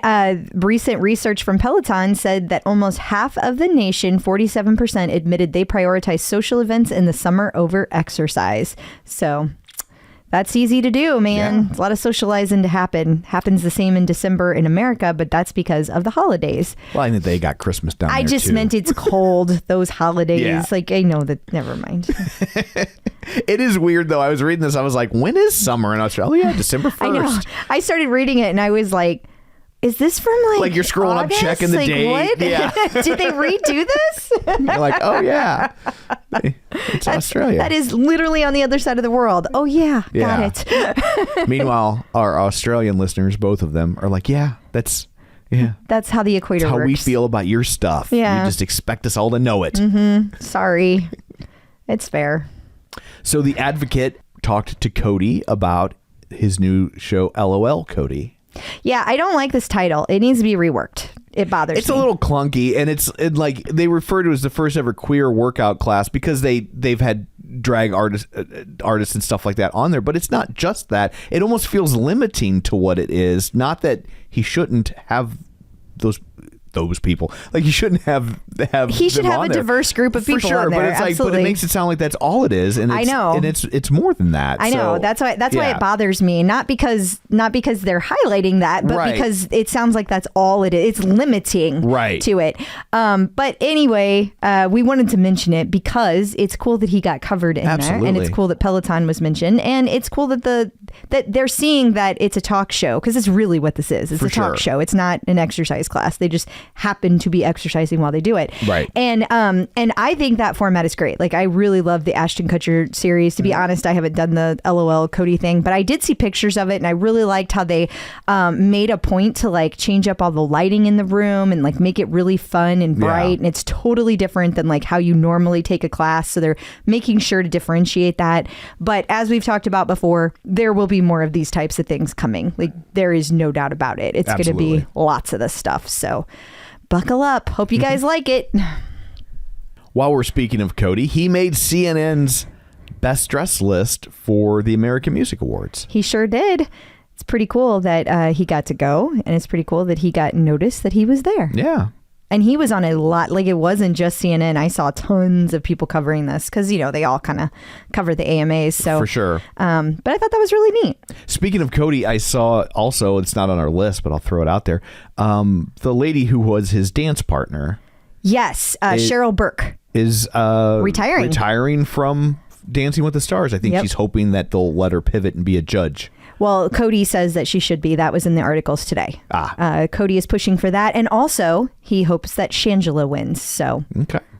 recent research from Peloton said that almost half of the nation, 47%, admitted they prioritize social events in the summer over exercise. So that's easy to do, man. Yeah. A lot of socializing to happen. Happens the same in December in America, but that's because of the holidays. Well, I think they got Christmas down there, I just meant it's cold, those holidays. Yeah. Like, I know that. Never mind. It is weird, though. I was reading this. I was like, when is summer in Australia? December 1st. I know. I started reading it, and I was like, is this from like you're scrolling August? Up checking the like, date? What? Yeah. Did they redo this? You're like, oh, yeah. It's Australia. That is literally on the other side of the world. Oh, yeah. Got it. Meanwhile, our Australian listeners, both of them, are like, yeah, that's... Yeah. That's how the equator That's works. how we feel about your stuff. Yeah. You just expect us all to know it. Mm-hmm. Sorry. It's fair. So the Advocate talked to Cody about his new show, LOL Cody. Yeah, I don't like this title. It needs to be reworked. It bothers me. It's a little clunky, and it's like they refer to it as the first ever queer workout class because they've had drag artists and stuff like that on there, but it's not just that. It almost feels limiting to what it is. Not that he shouldn't have those those people. Like, you shouldn't have He should them have on a there. diverse group of people for sure, on there. but it's Absolutely. but it makes it sound like that's all it is, and I know, and it's more than that. I know. That's why it bothers me. Not because they're highlighting that, but because it sounds like that's all it is. It's limiting to it. But anyway, we wanted to mention it because it's cool that he got covered in there, and it's cool that Peloton was mentioned, and it's cool that that they're seeing that it's a talk show, because it's really what this is. It's a talk show. It's not an exercise class. They just happen to be exercising while they do it. Right. And I think that format is great. Like, I really love the Ashton Kutcher series. To be honest, I haven't done the LOL Cody thing, but I did see pictures of it, and I really liked how they made a point to like change up all the lighting in the room and like make it really fun and bright. And it's totally different than like how you normally take a class. So they're making sure to differentiate that. But as we've talked about before, there will be more of these types of things coming. Like, there is no doubt about it. It's going to be lots of this stuff. So buckle up. Hope you guys like it. While we're speaking of Cody, he made CNN's best dressed list for the American Music Awards. He sure did. It's pretty cool that he got to go, and it's pretty cool that he got noticed that he was there. Yeah. And he was on a lot. Like, it wasn't just CNN. I saw tons of people covering this because, you know, they all kind of cover the AMAs. So for sure. But I thought that was really neat. Speaking of Cody, I saw also, it's not on our list, but I'll throw it out there. The lady who was his dance partner. Yes. Cheryl Burke is retiring from Dancing with the Stars. I think she's hoping that they'll let her pivot and be a judge. Well, Cody says that she should be. That was in the articles today. Cody is pushing for that. And also, he hopes that Shangela wins. So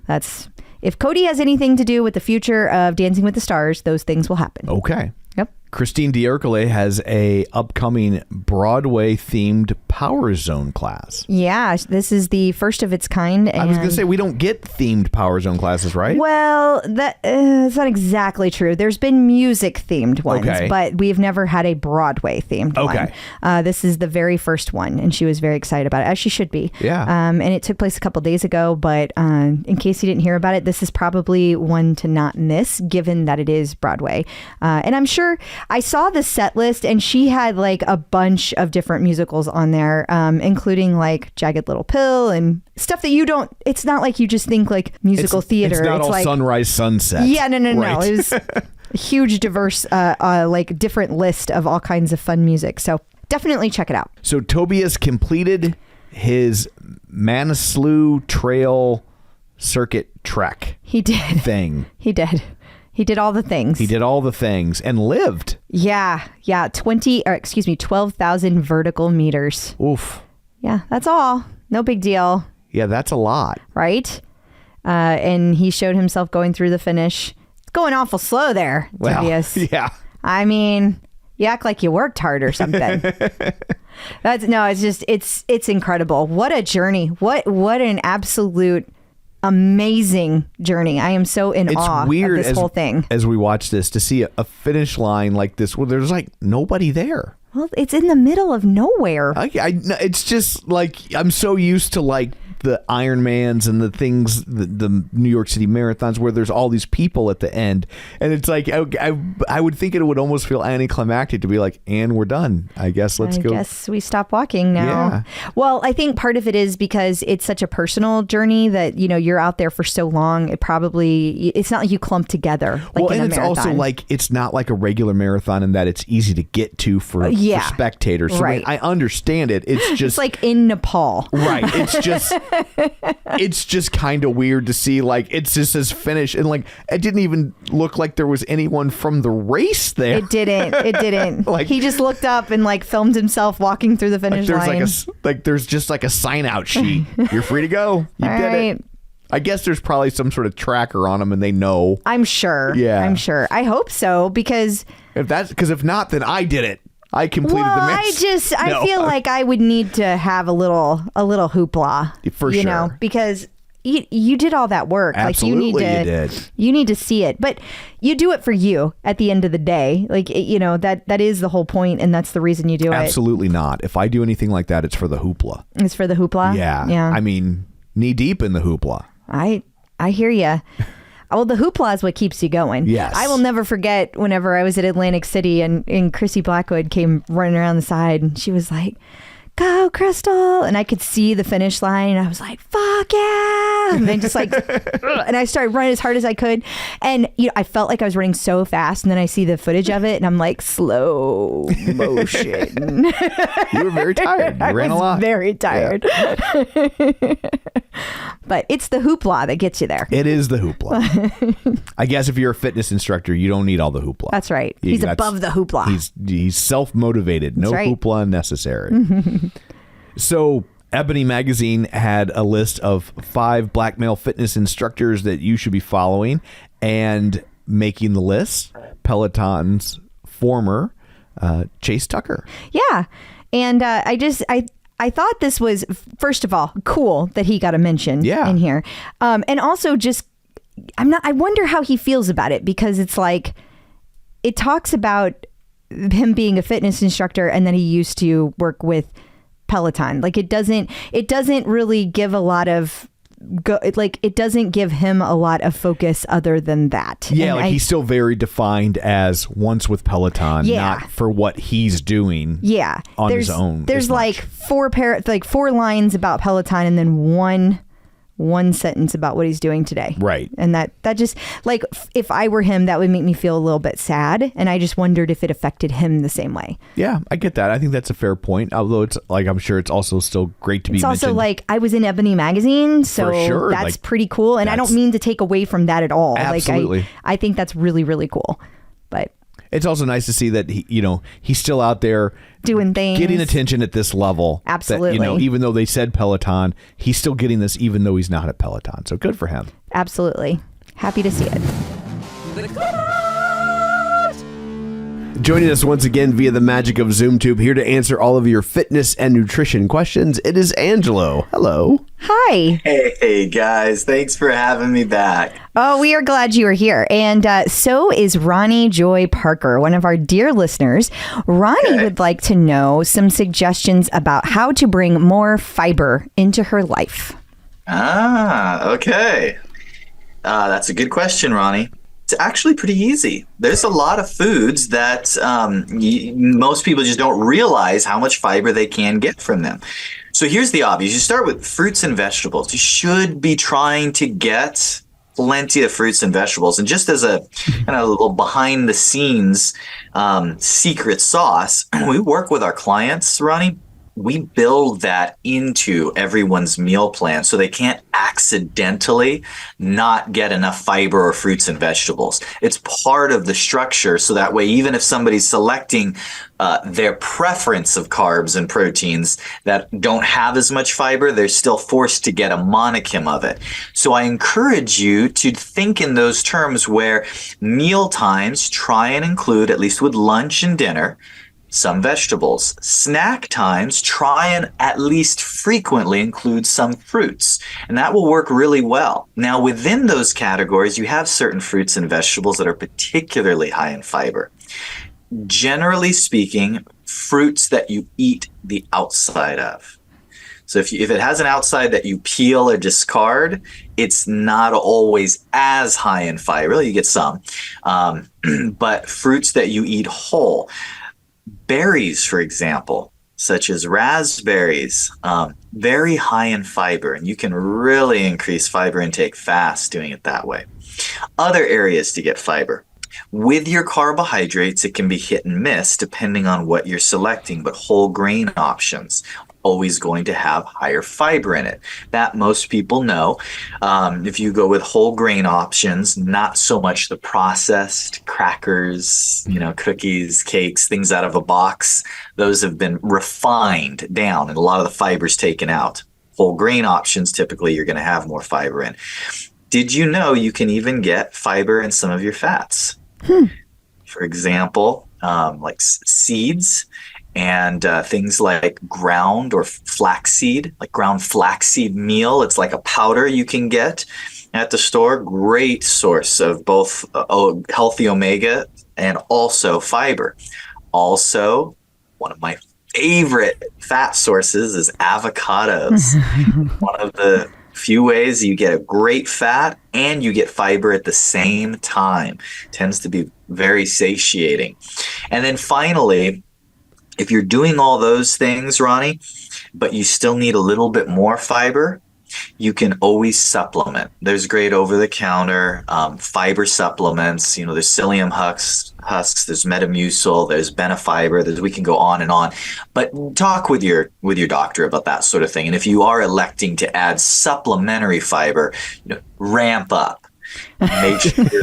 that's, if Cody has anything to do with the future of Dancing with the Stars, those things will happen. Okay. Yep. Christine D'Ercole has a upcoming Broadway themed Power Zone class. Yeah, this is the first of its kind. And I was going to say, we don't get themed Power Zone classes, right? Well, that's not exactly true. There's been music themed ones, but we've never had a Broadway themed one. This is the very first one, and she was very excited about it, as she should be. Yeah. And it took place a couple days ago, but in case you didn't hear about it, this is probably one to not miss, given that it is Broadway. And I'm sure I saw the set list, and she had like a bunch of different musicals on there, including like Jagged Little Pill and stuff that you don't, it's not like you just think like musical theater. It's not all like Sunrise Sunset. Yeah, no. It was a huge, diverse, like different list of all kinds of fun music. So definitely check it out. So Tobias completed his Manaslu Trail Circuit Trek. He did. He did. He did all the things. He did all the things and lived. Yeah. 12,000 vertical meters. Oof. Yeah, that's all. No big deal. Yeah, that's a lot. Right? And he showed himself going through the finish. It's going awful slow there, Tobias. Yeah. I mean, you act like you worked hard or something. It's incredible. What a journey. What an absolute amazing journey. I am so in awe of this whole thing. As we watch this, to see a finish line like this where there's like nobody there. Well, it's in the middle of nowhere. It's just like, I'm so used to like the Ironmans and the things, the New York City marathons where there's all these people at the end, and it's like I would think it would almost feel anticlimactic to be like, and we're done. I guess let's go. I guess we stop walking now. Yeah. Well, I think part of it is because it's such a personal journey that, you know, you're out there for so long. It's not like you clump together like in a marathon. It's also like, it's not like a regular marathon in that it's easy to get to for spectators. So right. I understand it. It's just it's like in Nepal. Right. It's just kind of weird to see, like, it's just this finish, and like it didn't even look like there was anyone from the race there. It didn't. Like, he just looked up and like filmed himself walking through the finish line. There's just like a sign out sheet. You're free to go. You did it. I guess there's probably some sort of tracker on them, and they know. I'm sure. Yeah, I'm sure. I hope so, because if not, then I did it. I completed the mess. I feel like I would need to have a little hoopla. For sure. You know, because you did all that work. Absolutely, like you need to see it. But you do it for you at the end of the day. Like, you know, that is the whole point, and that's the reason you do it. Absolutely not. If I do anything like that, it's for the hoopla. It's for the hoopla? Yeah. I mean, knee deep in the hoopla. I hear you. Well, the hoopla is what keeps you going. Yes. I will never forget whenever I was at Atlantic City and Chrissy Blackwood came running around the side, and she was like, go Crystal. And I could see the finish line and I was like, fuck yeah. And then just like, and I started running as hard as I could. And, I felt like I was running so fast. And then I see the footage of it and I'm like, slow motion. You were very tired. You ran a lot. Very tired. Yeah. But it's the hoopla that gets you there. It is the hoopla. I guess if you're a fitness instructor, you don't need all the hoopla. That's right. He's above the hoopla. He's self-motivated. No hoopla necessary. So Ebony Magazine had a list of 5 black male fitness instructors that you should be following, and making the list, Peloton's former Chase Tucker. Yeah. And I thought this was, first of all, cool that he got a mention in here. And also just, I wonder how he feels about it, because it's like, it talks about him being a fitness instructor and then he used to work with Peloton. Like it doesn't really give a lot of, it doesn't give him a lot of focus other than that. Yeah, and he's still very defined as once with Peloton, not for what he's doing. Yeah, on his own. There's like 4 lines about Peloton and then one sentence about what he's doing today. Right. And that just, like, if I were him, that would make me feel a little bit sad. And I just wondered if it affected him the same way. Yeah, I get that. I think that's a fair point. Although it's like, I'm sure it's also still great to be mentioned. It's also like, I was in Ebony Magazine, so sure. That's pretty cool. And I don't mean to take away from that at all. Absolutely. Like, I think that's really, really cool. But it's also nice to see that he's still out there doing things, getting attention at this level. Absolutely. That, even though they said Peloton, he's still getting this, even though he's not at Peloton. So good for him. Absolutely. Happy to see it. Joining us once again via the magic of ZoomTube, here to answer all of your fitness and nutrition questions, it is Angelo. Hello. Hi. Hey, guys. Thanks for having me back. Oh, we are glad you are here. And so is Ronnie Joy Parker, one of our dear listeners. Ronnie would like to know some suggestions about how to bring more fiber into her life. Okay. That's a good question, Ronnie. It's actually pretty easy. There's a lot of foods that most people just don't realize how much fiber they can get from them. So here's the obvious. You start with fruits and vegetables. You should be trying to get plenty of fruits and vegetables. And just as a kind of a little behind the scenes secret sauce, we work with our clients, Ronnie. We build that into everyone's meal plan so they can't accidentally not get enough fiber or fruits and vegetables. It's part of the structure, so that way, even if somebody's selecting their preference of carbs and proteins that don't have as much fiber, they're still forced to get a monicum of it. So I encourage you to think in those terms where meal times try and include, at least with lunch and dinner, some vegetables. Snack times, try and at least frequently include some fruits, and that will work really well. Now, within those categories, you have certain fruits and vegetables that are particularly high in fiber. Generally speaking, fruits that you eat the outside of. So if it has an outside that you peel or discard, it's not always as high in fiber. You get some, but fruits that you eat whole. Berries, for example, such as raspberries, very high in fiber, and you can really increase fiber intake fast doing it that way. Other areas to get fiber. With your carbohydrates, it can be hit and miss depending on what you're selecting, but whole grain options always going to have higher fiber in it. That most people know. If you go with whole grain options, not so much the processed crackers, cookies, cakes, things out of a box. Those have been refined down and a lot of the fiber's taken out. Whole grain options, typically you're going to have more fiber in. Did you know you can even get fiber in some of your fats? For example, like seeds and things like ground or flaxseed, like ground flaxseed meal. It's like a powder you can get at the store. Great source of both healthy omega and also fiber. Also, one of my favorite fat sources is avocados. One of the few ways you get a great fat and you get fiber at the same time. Tends to be very satiating. And then finally, If you're doing all those things, Ronnie, but you still need a little bit more fiber, you can always supplement. There's great over-the-counter fiber supplements. You know, there's psyllium husks, there's Metamucil, there's Benefiber. We can go on and on. But talk with your doctor about that sort of thing. And if you are electing to add supplementary fiber, ramp up. Make sure you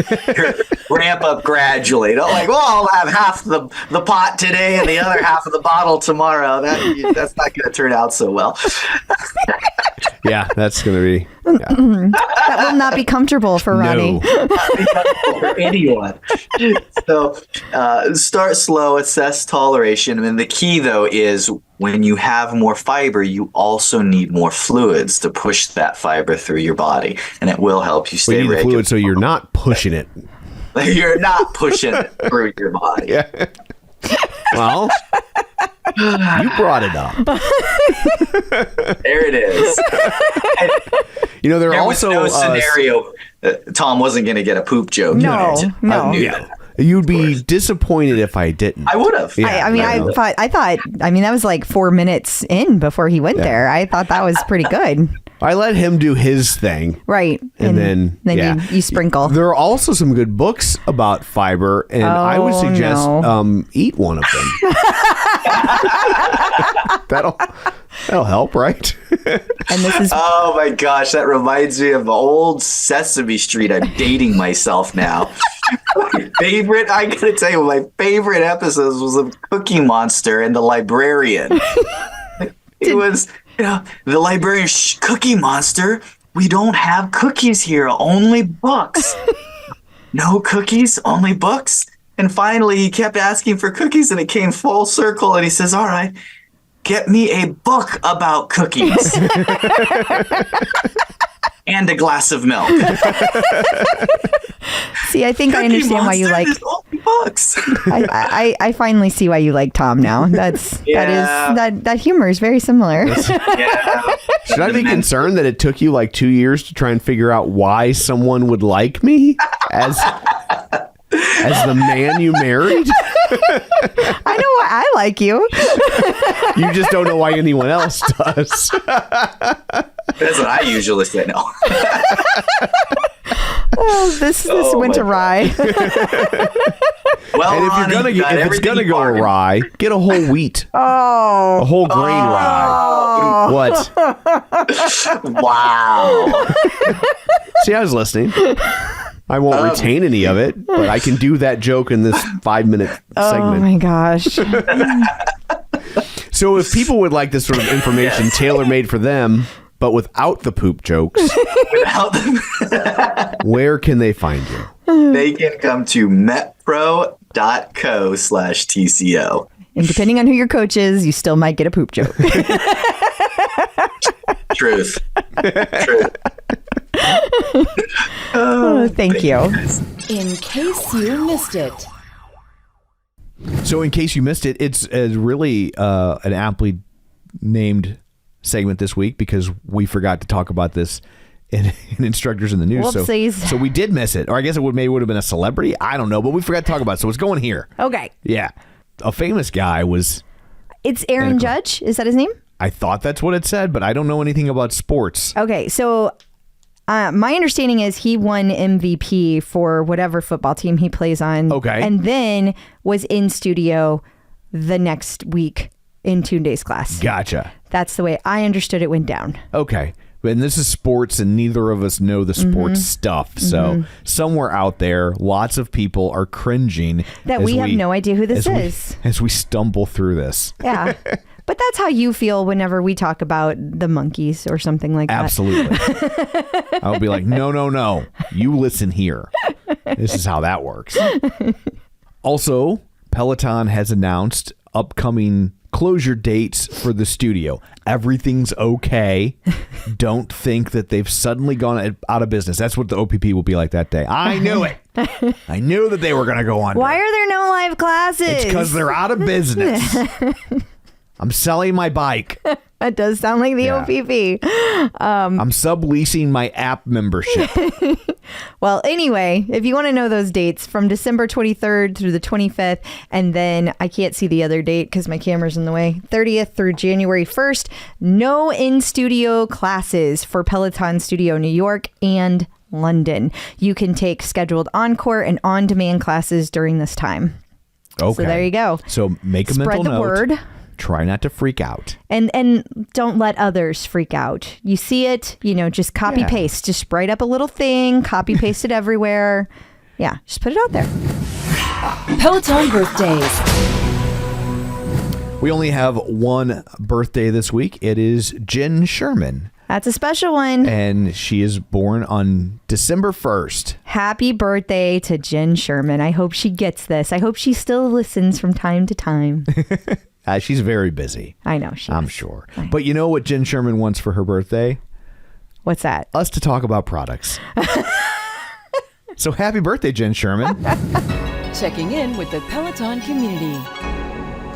ramp up gradually. Don't like, I'll have half the pot today and the other half of the bottle tomorrow. That's not going to turn out so well. Yeah, that's going to be. Yeah. That will not be comfortable for Ronnie. No. Not be comfortable for anyone. So start slow, assess toleration. And the key, though, is when you have more fiber, you also need more fluids to push that fiber through your body. And it will help you stay We need the regular. fluid so you're not pushing it. You're not pushing it through your body. Yeah. Well, you brought it up. There it is. There There are was also no scenario Tom wasn't going to get a poop joke. No. I knew that. You'd be disappointed if I didn't. I would have. Yeah, I thought that was like 4 minutes in before he went there. I thought that was pretty good. I let him do his thing. Right. And then you sprinkle. There are also some good books about fiber, and I would suggest eat one of them. That'll help, right? And this is Oh my gosh, that reminds me of old Sesame Street. I'm dating myself now. I gotta tell you, my favorite episodes was of Cookie Monster and the librarian. It was, the librarian, Cookie Monster, we don't have cookies here, only books. No cookies, only books? And finally, he kept asking for cookies, and it came full circle, and he says, all right, get me a book about cookies. And a glass of milk. See, I think I understand why you like. Books. I finally see why you like Tom now. That humor is very similar. Yeah. Should I be concerned that it took you like 2 years to try and figure out why someone would like me as the man you married? I know why I like you. You just don't know why anyone else does. That's what I usually say. No. This went awry. Well, And if it's gonna go awry, get a whole wheat, a whole grain rye. What? Wow. See, I was listening. I won't retain any of it, but I can do that joke in this 5-minute segment. Oh my gosh. So if people would like this sort of information tailor-made for them, but without the poop jokes, where can they find you? They can come to metpro.co/TCO. And depending on who your coach is, you still might get a poop joke. Truth. Oh, thank you. In case you missed it. So in case you missed it, it's really an aptly named segment this week because we forgot to talk about this in Instructors in the News. Whoopsies. So we did miss it. Or I guess it would have been a celebrity. I don't know, but we forgot to talk about it. So it's going here. Okay. Yeah. A famous guy was... It's Aaron Judge. Is that his name? I thought that's what it said, but I don't know anything about sports. Okay. So my understanding is he won MVP for whatever football team he plays on. Okay. And then was in studio the next week in Toon Day's class. Gotcha. That's the way I understood it went down. Okay. And this is sports, and neither of us know the sports stuff. So somewhere out there, lots of people are cringing. That we have no idea who this is. As we stumble through this. Yeah. But that's how you feel whenever we talk about the monkeys or something like that. Absolutely. I'll be like, no. You listen here. This is how that works. Also, Peloton has announced upcoming closure dates for the studio. Everything's okay. Don't think that they've suddenly gone out of business. That's what the OPP will be like that day. I knew it. I knew that they were going to go on. Why are there no live classes? It's because they're out of business. I'm selling my bike. That does sound like the Yeah. OPP. I'm subleasing my app membership. Well, anyway, if you want to know those dates from December 23rd through the 25th, and then I can't see the other date because my camera's in the way, 30th through January 1st, no in-studio classes for Peloton Studio New York and London. You can take scheduled encore and on-demand classes during this time. Okay. So there you go. So make a Spread mental the note. word. Try not to freak out. And don't let others freak out. You see it, just copy paste. Just write up a little thing, copy paste it everywhere. Yeah, just put it out there. Peloton birthdays. We only have one birthday this week. It is Jen Sherman. That's a special one. And she is born on December 1st. Happy birthday to Jen Sherman. I hope she gets this. I hope she still listens from time to time. She's very busy. I know she I'm is. sure. But you know what Jen Sherman wants for her birthday? What's that? Us to talk about products. So happy birthday, Jen Sherman. Checking in with the Peloton community.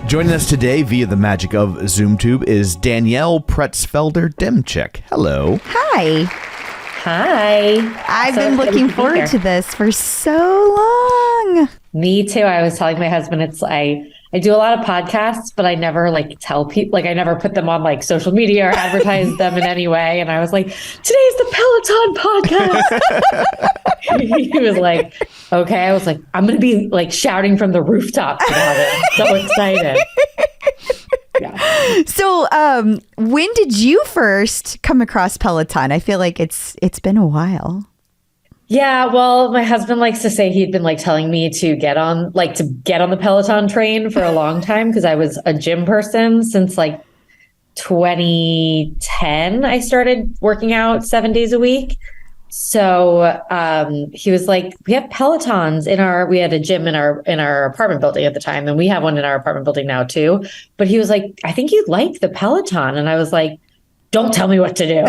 Joining us today via the magic of ZoomTube is Danielle Pretsfelder Demchick. Hello. Hi. Hi. I've So been excited looking to be forward here. to this for so long. Me too. I was telling my husband, I do a lot of podcasts, but I never tell people, I never put them on social media or advertise them in any way. And I was like, today's the Peloton podcast. He was like, okay. I was like, I'm going to be shouting from the rooftops about it. I'm so excited. Yeah. So, when did you first come across Peloton? I feel like it's been a while. Yeah, well, my husband likes to say he'd been telling me to get on the Peloton train for a long time because I was a gym person since 2010. I started working out 7 days a week. So he was like, we have Pelotons we had a gym in our apartment building at the time, and we have one in our apartment building now too. But he was like, I think you'd like the Peloton. And I was like, don't tell me what to do.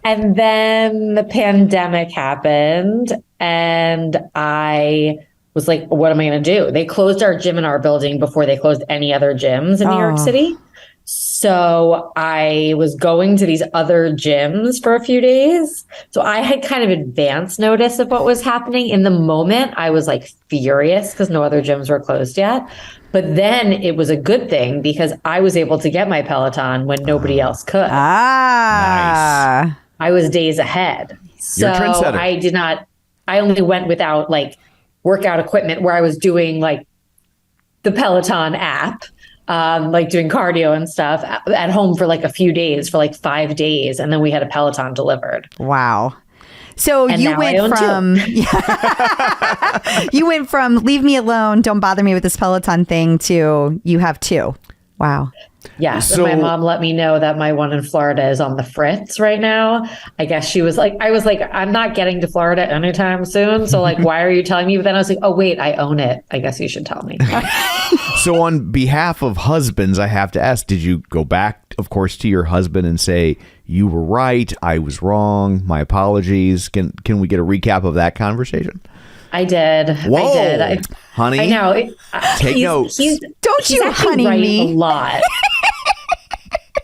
And then the pandemic happened and I was like, what am I going to do? They closed our gym in our building before they closed any other gyms in New York City. So I was going to these other gyms for a few days. So I had kind of advance notice of what was happening. In the moment, I was furious because no other gyms were closed yet. But then it was a good thing because I was able to get my Peloton when nobody else could. Nice. I was days ahead. So You're a trendsetter. I only went without workout equipment where I was doing the Peloton app, doing cardio and stuff at home for a few days, for 5 days. And then we had a Peloton delivered. Wow. So And you now I went own from you went from leave me alone, don't bother me with this Peloton thing to you have two. Wow. Yes. So- And my mom let me know that my one in Florida is on the fritz right now. I guess she was I was like, I'm not getting to Florida anytime soon. So why are you telling me? But then I was like, oh, wait, I own it. I guess you should tell me. So on behalf of husbands, I have to ask, did you go back, of course, to your husband and say, you were right, I was wrong, my apologies? Can we get a recap of that conversation? I did. Whoa, I did. honey. I know. Take notes. Don't he's you actually honey right me. a lot.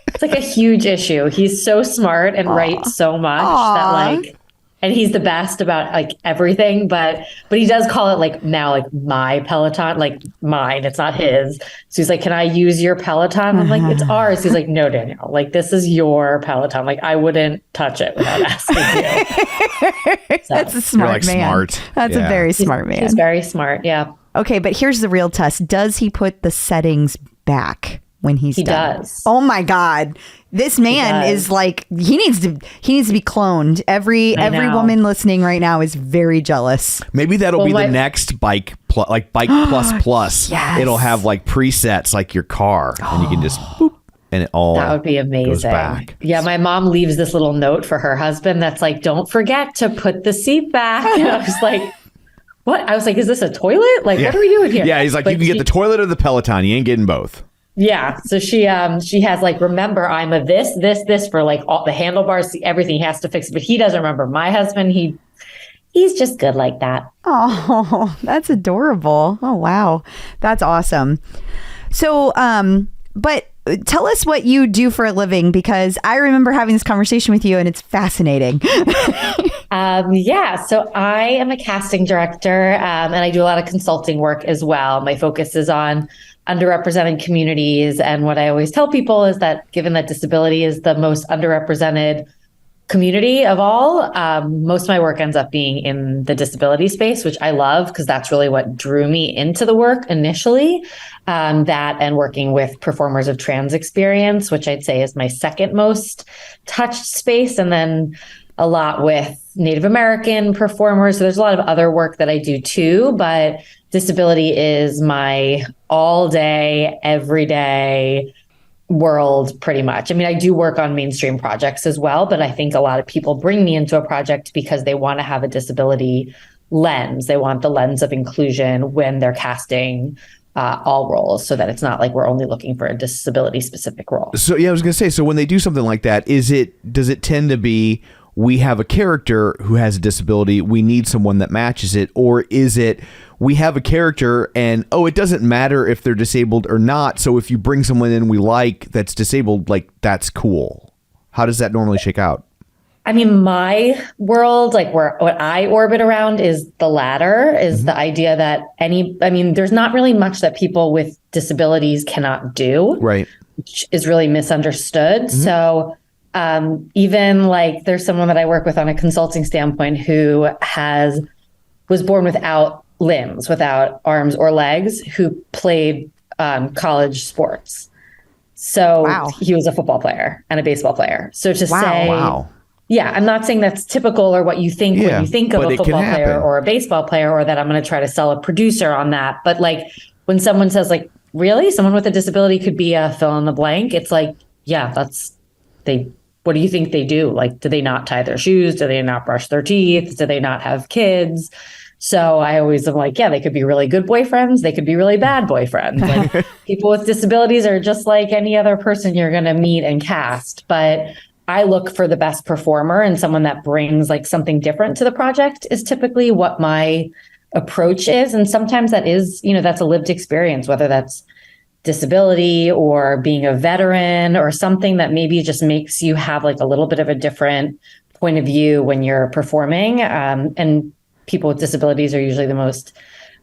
It's a huge issue. He's so smart and writes so much that and he's the best about everything, but he does call it now my Peloton, mine. It's not his. So he's like, can I use your Peloton? I'm like, it's ours. He's like, no, Danielle, this is your Peloton. I wouldn't touch it without asking you. So, That's a smart man. smart. That's a Yeah. very smart man. he's very smart. Yeah, Okay, but here's the real test. Does he put the settings back when he's he done? does. Oh my God. This man does. is he needs to be cloned. Every know. woman listening right now is very jealous. Maybe that'll be Well, the next bike plus plus. Yes. It'll have presets like your car, and you can just boop, and it all That would be amazing. goes back. Yeah, my mom leaves this little note for her husband that's don't forget to put the seat back. And I was like, what? I was like, is this a toilet? What are we doing here? Yeah, he's like, But you can get the toilet or the Peloton. You ain't getting both. Yeah. So she has remember, I'm a this for all the handlebars, everything. He has to fix it. But he doesn't remember. My husband, he's just good like that. Oh, that's adorable. Oh, wow. That's awesome. So, but tell us what you do for a living, because I remember having this conversation with you and it's fascinating. So I am a casting director, and I do a lot of consulting work as well. My focus is on underrepresented communities. And what I always tell people is that given that disability is the most underrepresented community of all, most of my work ends up being in the disability space, which I love because that's really what drew me into the work initially. That and working with performers of trans experience, which I'd say is my second most touched space. And then a lot with Native American performers. So there's a lot of other work that I do too, but disability is my all day, everyday world pretty much. I mean, I do work on mainstream projects as well, but I think a lot of people bring me into a project because they want to have a disability lens. They want the lens of inclusion when they're casting all roles, so that it's not like we're only looking for a disability specific role. So yeah, I was going to say, so when they do something like that, does it tend to be, we have a character who has a disability, we need someone that matches it? Or is it, we have a character and, it doesn't matter if they're disabled or not, so if you bring someone in we like that's disabled, like, that's cool? How does that normally shake out? I mean, my world, like what I orbit around is the latter, is the idea that there's not really much that people with disabilities cannot do. Right. Which is really misunderstood. So even like there's someone that I work with on a consulting standpoint who was born without limbs, without arms or legs, who played college sports. So he was a football player and a baseball player. So to say, yeah, I'm not saying that's typical or what you think when you think of a football player or a baseball player, or that I'm going to try to sell a producer on that. But like when someone says like, really, someone with a disability could be a fill in the blank, it's like, yeah, what do you think they do? Like, do they not tie their shoes? Do they not brush their teeth? Do they not have kids? So I always am like, yeah, they could be really good boyfriends. They could be really bad boyfriends. Like, people with disabilities are just like any other person you're going to meet and cast. But I look for the best performer, and someone that brings like something different to the project is typically what my approach is. And sometimes that is, that's a lived experience, whether that's disability or being a veteran or something that maybe just makes you have like a little bit of a different point of view when you're performing. And people with disabilities are usually the most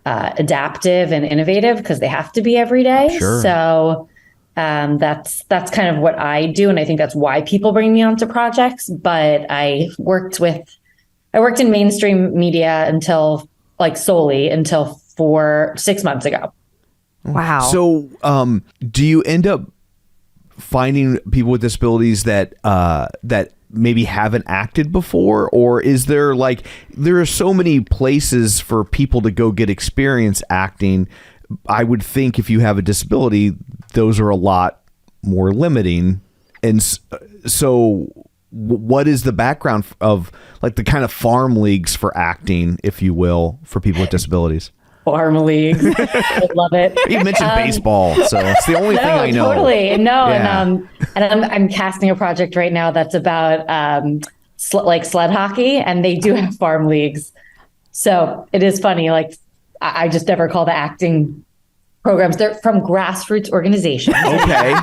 adaptive and innovative because they have to be every day. Sure. So that's kind of what I do. And I think that's why people bring me onto projects. But I worked in mainstream media until 6 months ago. Wow. So do you end up finding people with disabilities that maybe haven't acted before? Or is there there are so many places for people to go get experience acting? I would think if you have a disability, those are a lot more limiting. And so what is the background of like the kind of farm leagues for acting, if you will, for people with disabilities? Farm leagues. I love it. You mentioned baseball, so it's the only thing I know. Totally. No, yeah. And I'm casting a project right now that's about sled hockey, and they do have farm leagues. So it is funny. Like, I just never call the acting programs. They're from grassroots organizations. Okay,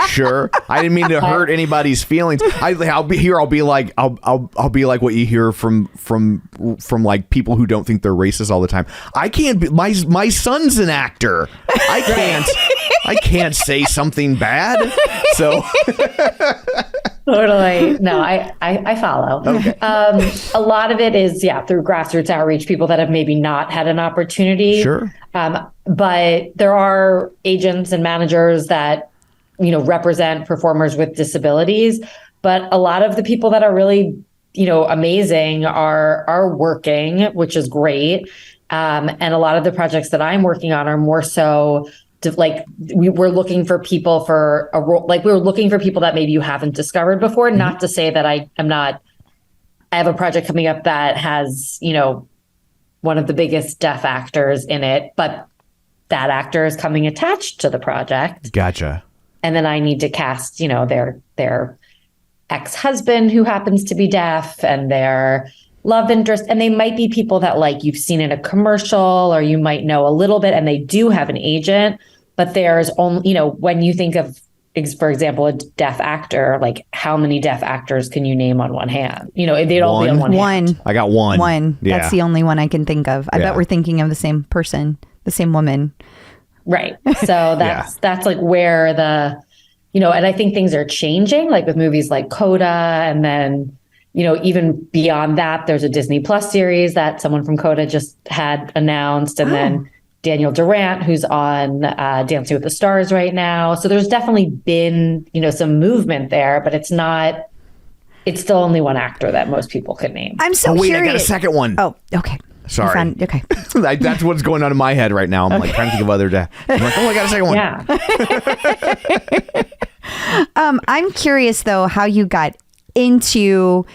sure. I didn't mean to hurt anybody's feelings. I'll be like what you hear from like people who don't think they're racist all the time. I can't be, my son's an actor. I can't say something bad. So totally. No, I follow. Okay. A lot of it is through grassroots outreach, people that have maybe not had an opportunity. Sure. But there are agents and managers that, represent performers with disabilities. But a lot of the people that are really, amazing are working, which is great. And a lot of the projects that I'm working on are more so we're looking for people for a role. Like, we're looking for people that maybe you haven't discovered before. Mm-hmm. Not to say that I have a project coming up that has, one of the biggest deaf actors in it, but that actor is coming attached to the project. Gotcha. And then I need to cast, their ex-husband who happens to be deaf, and their love interest. And they might be people that like you've seen in a commercial, or you might know a little bit, and they do have an agent, but there's only, when you think of for example, a deaf actor, like how many deaf actors can you name on one hand? They'd all be on one hand. I got one. Yeah. That's the only one I can think of. I bet we're thinking of the same person, the same woman. Right. So that's like where and I think things are changing, like with movies like Coda, and then, even beyond that, there's a Disney Plus series that someone from Coda just had announced, and then Danielle Durant, who's on Dancing with the Stars right now. So there's definitely been, some movement there, but it's still only one actor that most people could name. I'm so curious. I got a second one. Oh, okay. Sorry. Okay. That's what's going on in my head right now. I'm like trying to think of other I'm like, I got a second one. Yeah. I'm curious though how you got into,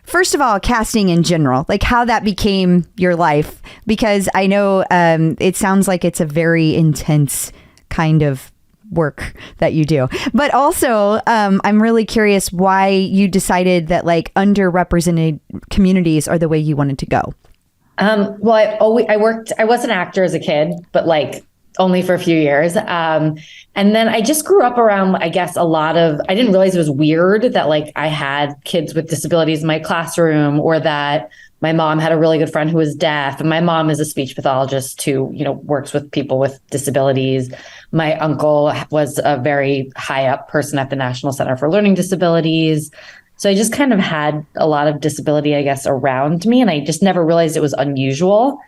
first of all, casting in general, like how that became your life, because I know it sounds like it's a very intense kind of work that you do, but also I'm really curious why you decided that like underrepresented communities are the way you wanted to go. Well, I was an actor as a kid, but like only for a few years. And then I just grew up around, I guess, I didn't realize it was weird that like I had kids with disabilities in my classroom, or that my mom had a really good friend who was deaf. And my mom is a speech pathologist who, works with people with disabilities. My uncle was a very high up person at the National Center for Learning Disabilities. So I just kind of had a lot of disability, I guess, around me. And I just never realized it was unusual.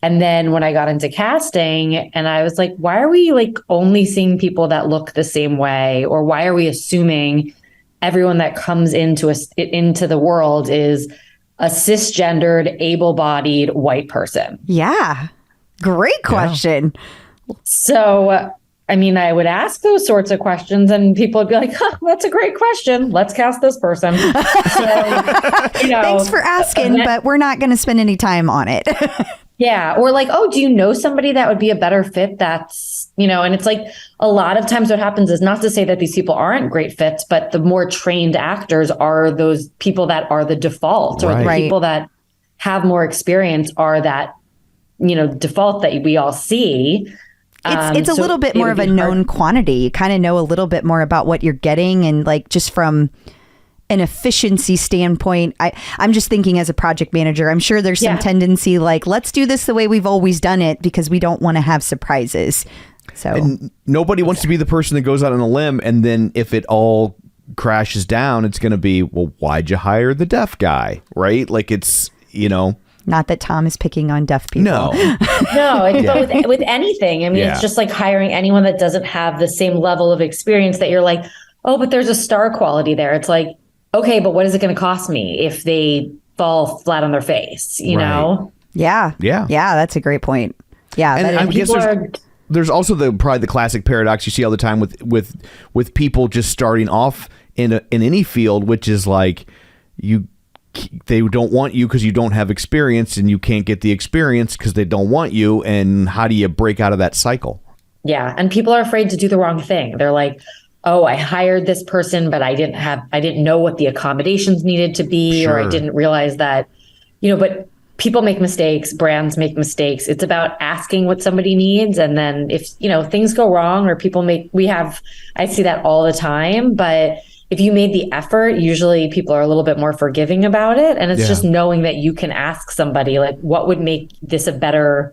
And then when I got into casting, and I was like, why are we like only seeing people that look the same way? Or why are we assuming everyone that comes into the world is a cisgendered, able-bodied white person? Yeah. Great question. Yeah. So, I would ask those sorts of questions and people would be like, that's a great question. Let's cast this person. So, thanks for asking, but we're not going to spend any time on it. Yeah. Or like, do you know somebody that would be a better fit? That's, and it's like a lot of times what happens is, not to say that these people aren't great fits, but the more trained actors are those people that are the default, or the people that have more experience are that, default that we all see. It's a little bit more of a known quantity. You kind of know a little bit more about what you're getting, and like just from an efficiency standpoint, I'm just thinking as a project manager, I'm sure there's some tendency like, let's do this the way we've always done it because we don't want to have surprises. So and nobody wants to be the person that goes out on a limb, and then if it all crashes down, it's going to be, well, why'd you hire the deaf guy? Right? Like it's, Not that Tom is picking on deaf people. No, but with anything, it's just like hiring anyone that doesn't have the same level of experience that you're like, but there's a star quality there. It's like, okay, but what is it going to cost me if they fall flat on their face, you know? Yeah. Yeah. Yeah, that's a great point. Yeah. And I guess there's also probably the classic paradox you see all the time with people just starting off in any field, which is like they don't want you because you don't have experience, and you can't get the experience because they don't want you. And how do you break out of that cycle? Yeah. And people are afraid to do the wrong thing. They're like, I hired this person, but I didn't know what the accommodations needed to be, or I didn't realize that, but people make mistakes, brands make mistakes. It's about asking what somebody needs. And then if, things go wrong, or I see that all the time, but if you made the effort, usually people are a little bit more forgiving about it. And it's just knowing that you can ask somebody, like, what would make this a better,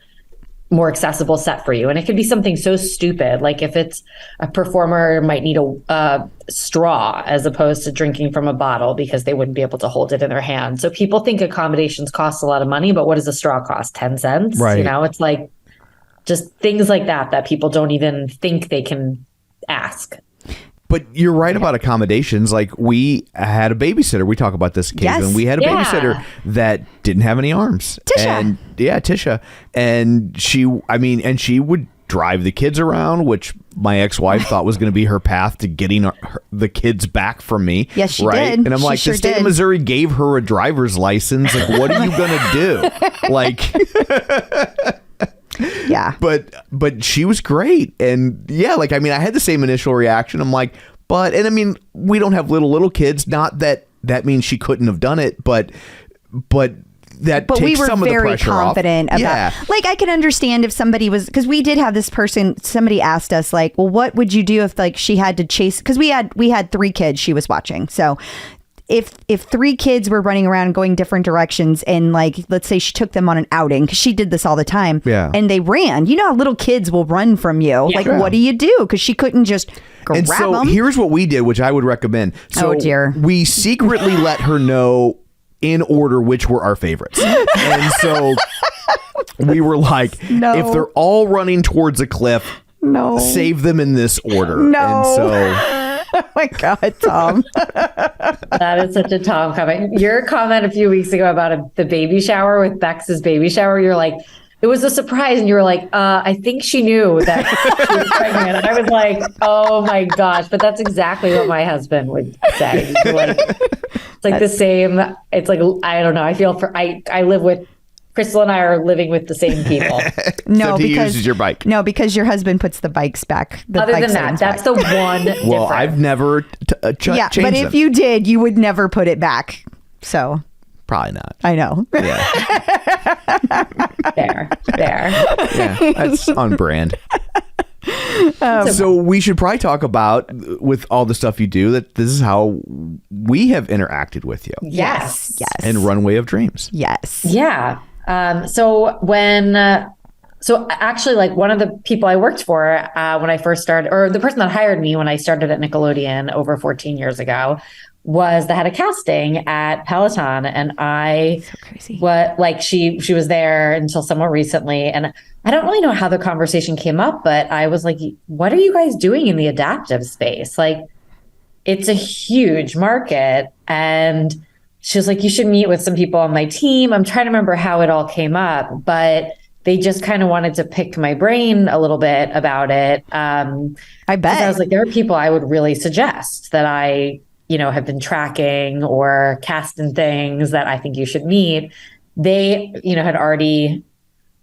more accessible set for you? And it could be something so stupid, like if it's a performer might need a straw as opposed to drinking from a bottle because they wouldn't be able to hold it in their hand. So people think accommodations cost a lot of money, but what does a straw cost? 10 cents? Right. It's like just things like that people don't even think they can ask. But you're right about accommodations. Like we had a babysitter. We talk about this occasionally. Yes. We had a babysitter that didn't have any arms. Tisha. And she would drive the kids around, which my ex-wife thought was going to be her path to getting the kids back from me. Yes, she did. And I'm like, the state of Missouri gave her a driver's license. Like, what are you going to do? Like... Yeah. But she was great. And I had the same initial reaction. I'm like, we don't have little kids. Not that means she couldn't have done it, but that but we takes were some of the very pressure confident off. about, like, I can understand if somebody was, because we did have this person, somebody asked us, like, well, what would you do if, like, she had to chase, because we had 3 kids she was watching. So if 3 kids were running around going different directions, and, like, let's say she took them on an outing, because she did this all the time, and they ran, you know how little kids will run from you. Like, what do you do? Because she couldn't just grab And so them. here's what we did, which I would recommend. So dear. We secretly let her know in order which were our favorites. And so we were like, if they're all running towards a cliff, save them in this order. And so oh my God, Tom. That is such a Tom comment. Your comment a few weeks ago about the baby shower with Bex's baby shower, you're like, it was a surprise. And you were like, I think she knew that she was pregnant. And I was like, oh my gosh. But that's exactly what my husband would say. Like, it's like the same. It's like, I don't know. I feel I live with, Crystal and I are living with the same people. No, so he because uses your bike. No, because your husband puts the bikes back. Other than that, that's the one difference. Well, I've never yeah, changed but if them. you did, you would never put it back. So Probably not. I know. Yeah. There. Yeah, that's on brand. So we should probably talk about, with all the stuff you do, that this is how we have interacted with you. Yes. And Runway of Dreams. Yes. Yeah. So actually, like, one of the people I worked for when I first started, or the person that hired me when I started at Nickelodeon over 14 years ago, was the head of casting at Peloton. And So crazy. she was there until somewhat recently. And I don't really know how the conversation came up, but I was like, what are you guys doing in the adaptive space? Like, it's a huge market. And she was like, you should meet with some people on my team. I'm trying to remember how it all came up, but they just kind of wanted to pick my brain a little bit about it. I bet. I was like, there are people I would really suggest that I, have been tracking or cast in things that I think you should meet. They, had already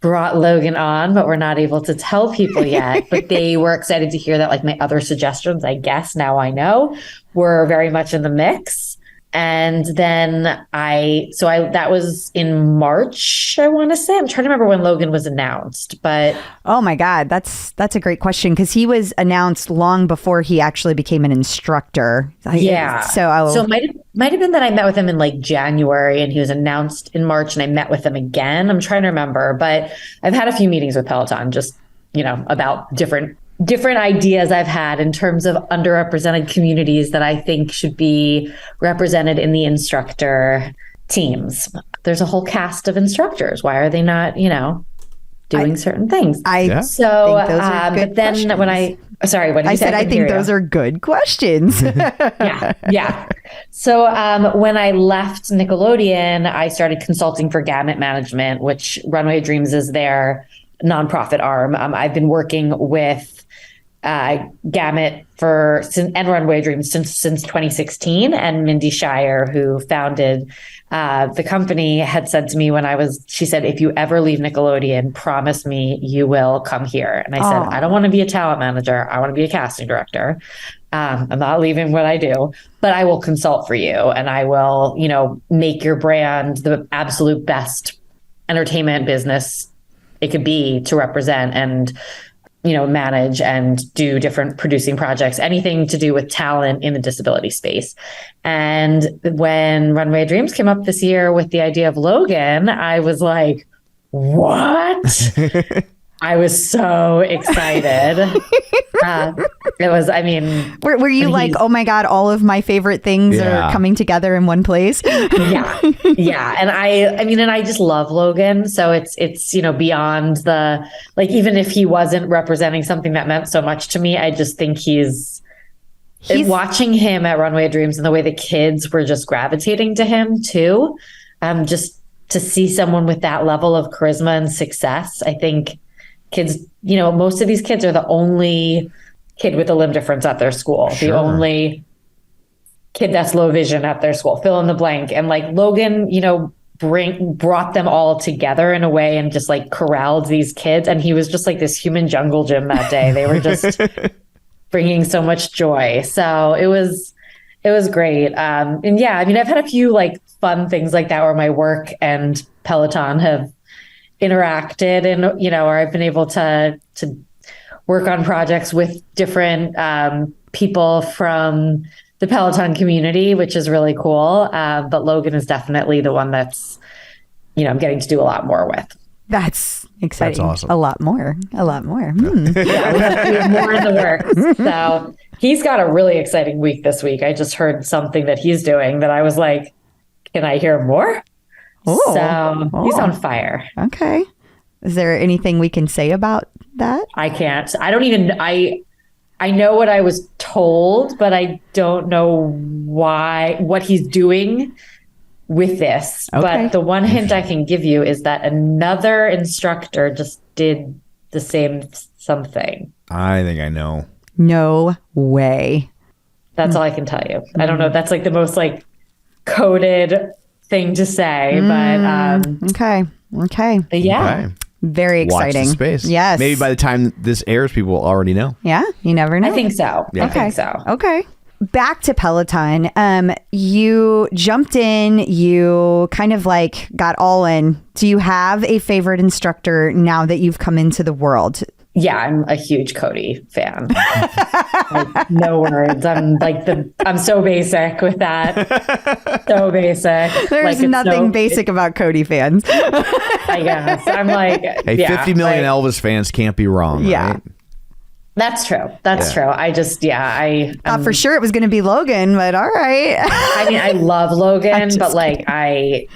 brought Logan on, but we're not able to tell people yet. But they were excited to hear that, like, my other suggestions, I guess now I know, were very much in the mix. And then that was in March, I want to say. I'm trying to remember when Logan was announced, but oh my God, that's a great question, because he was announced long before he actually became an instructor. Yeah. So it might have been that I met with him in, like, January, and he was announced in March, and I met with him again. I'm trying to remember, but I've had a few meetings with Peloton, just, about different ideas I've had in terms of underrepresented communities that I think should be represented in the instructor teams. There's a whole cast of instructors. Why are they not, doing certain things? I think those are good but then questions. What did you say? I said, I think those are good questions. Yeah. So when I left Nickelodeon, I started consulting for Gamut Management, which Runway of Dreams is their nonprofit arm. I've been working with Gamut and Runway of Dreams since 2016. And Mindy Shire, who founded the company, had said to me she said, if you ever leave Nickelodeon, promise me you will come here. And I said, I don't want to be a talent manager. I want to be a casting director. I'm not leaving what I do, but I will consult for you. And I will, make your brand the absolute best entertainment business it could be to represent and, manage and do different producing projects, anything to do with talent in the disability space. And when Runway of Dreams came up this year with the idea of Logan, I was like, what? I was so excited. Were you like, oh my God, all of my favorite things are coming together in one place? Yeah. And I just love Logan. So it's, beyond the, like, even if he wasn't representing something that meant so much to me, I just think he's watching him at Runway of Dreams and the way the kids were just gravitating to him too. Just to see someone with that level of charisma and success, I think kids, most of these kids are the only kid with a limb difference at their school, the only kid that's low vision at their school, fill in the blank. And, like, Logan, brought them all together in a way and just, like, corralled these kids. And he was just like this human jungle gym that day. They were just bringing so much joy. So it was great. And yeah, I've had a few, like, fun things like that where my work and Peloton have interacted, and or I've been able to work on projects with different people from the Peloton community, which is really cool. But Logan is definitely the one that's, I'm getting to do a lot more with. That's exciting. That's awesome. A lot more. Yeah, we have more in the works. So he's got a really exciting week this week. I just heard something that he's doing that I was like, can I hear more? So he's on fire. Okay. Is there anything we can say about that? I can't. I know what I was told, but I don't know what he's doing with this. Okay. But the one hint I can give you is that another instructor just did the same something. I think I know. No way. That's all I can tell you. I don't know. That's like the most like coded thing to say, but Okay. but yeah. Okay. Very Watch exciting. the space. Yes. Maybe by the time this airs, people will already know. Yeah, you never know. I think so. Yeah. I think so. Okay. Back to Peloton. You jumped in, you kind of like got all in. Do you have a favorite instructor now that you've come into the world? Yeah, I'm a huge Cody fan. Like, no words. I'm so basic with that. So basic. There's like, nothing basic about Cody fans. I guess. I'm like, Hey, 50 million Elvis fans can't be wrong. Yeah. Right? That's true. That's true. I just, I Thought for sure it was going to be Logan, but all right. I mean, I love Logan, but like, I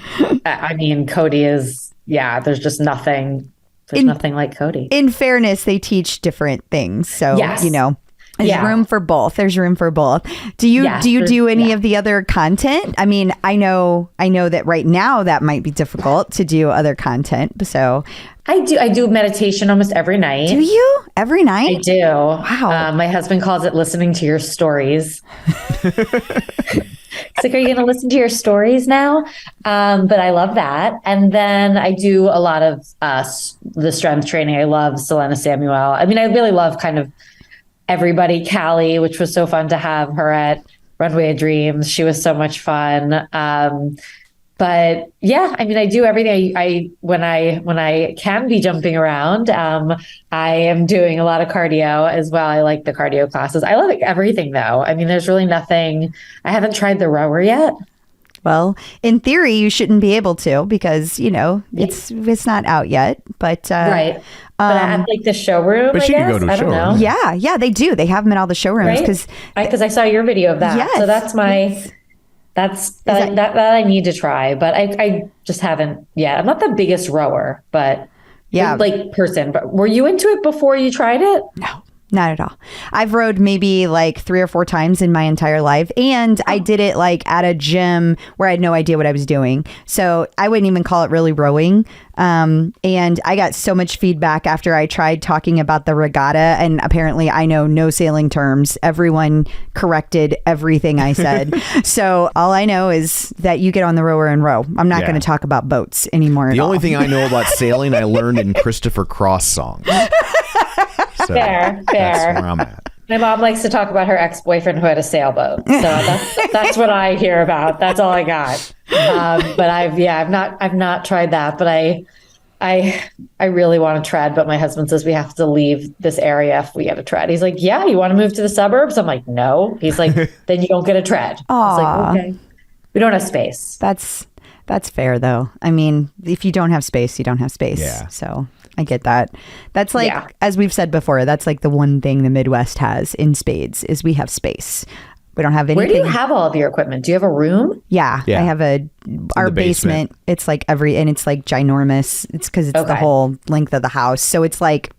mean, Cody is, there's just nothing. There's nothing like Cody. In fairness, they teach different things. So, Yes. there's room for both. There's room for both. Do you do any of the other content? I mean, I know that right now that might be difficult to do other content. So I do meditation almost every night. do you every night? I do. Wow. My husband calls it listening to your stories. He's like, are you going to listen to your stories now? But I love that. And then I do a lot of the strength training. I love Selena Samuel. I mean, I really love kind of everybody. Callie, which was so fun to have her at Runway of Dreams. She was so much fun. But yeah, I mean, I do everything. When I can be jumping around, I am doing a lot of cardio as well. I like the cardio classes. I love everything though. I mean, there's really nothing. I haven't tried the rower yet. Well, in theory, you shouldn't be able to because it's not out yet. But Right. But I have like the showroom. But I she guess. could go to a I don't showroom. know. yeah, they do. They have them in all the showrooms Right? because I saw your video of that. Yes. So that's that I need to try, but I just haven't yet. I'm not the biggest rower, but person. But were you into it before you tried it? No. Not at all. I've rode maybe like 3 or 4 times in my entire life. And I did it like at a gym where I had no idea what I was doing. So I wouldn't even call it really rowing. And I got so much feedback after I tried talking about the regatta. And apparently I know no sailing terms. Everyone corrected everything I said. So all I know is that you get on the rower and row. I'm not going to talk about boats anymore. The only thing I know about sailing, I learned in Christopher Cross songs. So Fair. That's where I'm at. My mom likes to talk about her ex-boyfriend who had a sailboat. So that's what I hear about. That's all I got. But I've not tried that, but I really want to tread, but my husband says we have to leave this area if we get a tread. He's like, yeah, you want to move to the suburbs? I'm like, no. He's like, then you don't get a tread. I was like, okay. We don't have space. That's fair though. I mean, if you don't have space, you don't have space. Yeah. So I get that. That's like, as we've said before, that's like the one thing the Midwest has in spades is we have space. We don't have anything. Where do you have all of your equipment? Do you have a room? Yeah. I have our basement. It's like and it's like ginormous. It's because it's the whole length of the house. So it's like,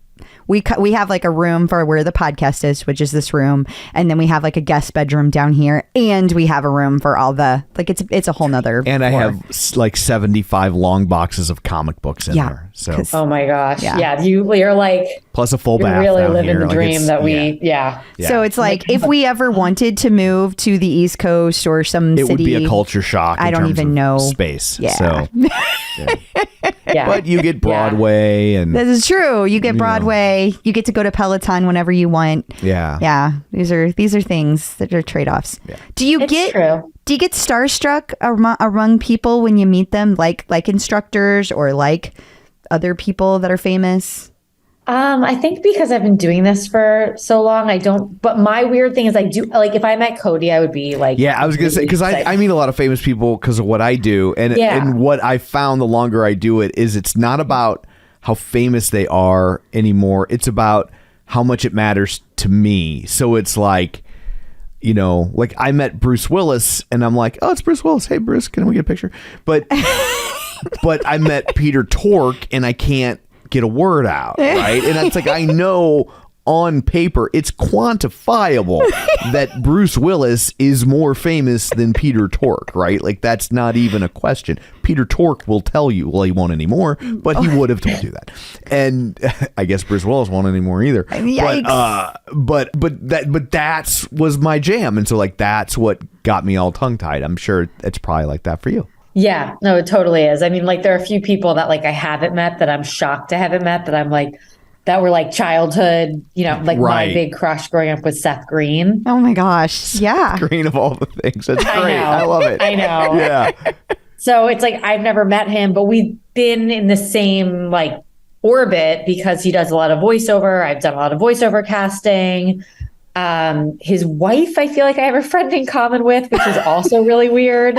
we have like a room for where the podcast is, which is this room, and then we have like a guest bedroom down here, and we have a room for all the it's a whole nother. And I floor. have like 75 long boxes of comic books in there. So Oh my gosh. Yeah. You're like plus a full you're bath. really down living here. the Like, dream it's- that we So it's like if we ever wanted to move to the East Coast or some it city, would be a culture shock. I in don't terms even of know space. Yeah. So Yeah. But you get Broadway and This is true. You get Broadway. You get to go to Peloton whenever you want. yeah. These are things that are trade-offs. Yeah. Do you It's get true. do you get starstruck among people when you meet them, like instructors or like other people that are famous? I think because I've been doing this for so long, I don't. But my weird thing is, I do like if I met Cody, I would be like, Yeah, I was gonna say because I meet a lot of famous people because of what I do, and what I found the longer I do it is it's not about how famous they are anymore. It's about how much it matters to me. So it's like, like I met Bruce Willis, and I'm like, oh, it's Bruce Willis. Hey, Bruce, can we get a picture? But but I met Peter Tork, and I can't get a word out, right? And it's like I know on paper it's quantifiable that Bruce Willis is more famous than Peter Tork, right? Like that's not even a question. Peter Tork will tell you, well, he won't anymore, but he would have told you that. And I guess Bruce Willis won't anymore either. But that's was my jam, and so like that's what got me all tongue tied. I'm sure it's probably like that for you. Yeah, no, it totally is. I mean, like there are a few people that like I haven't met that I'm shocked to haven't met that I'm like that were like childhood, like Right. my big crush growing up was Seth Green. Oh my gosh. Yeah. Green of all the things. That's I great. know. I love it. I know. Yeah. So it's like I've never met him, but we've been in the same like orbit because he does a lot of voiceover. I've done a lot of voiceover casting. His wife, I feel like I have a friend in common with, which is also really weird.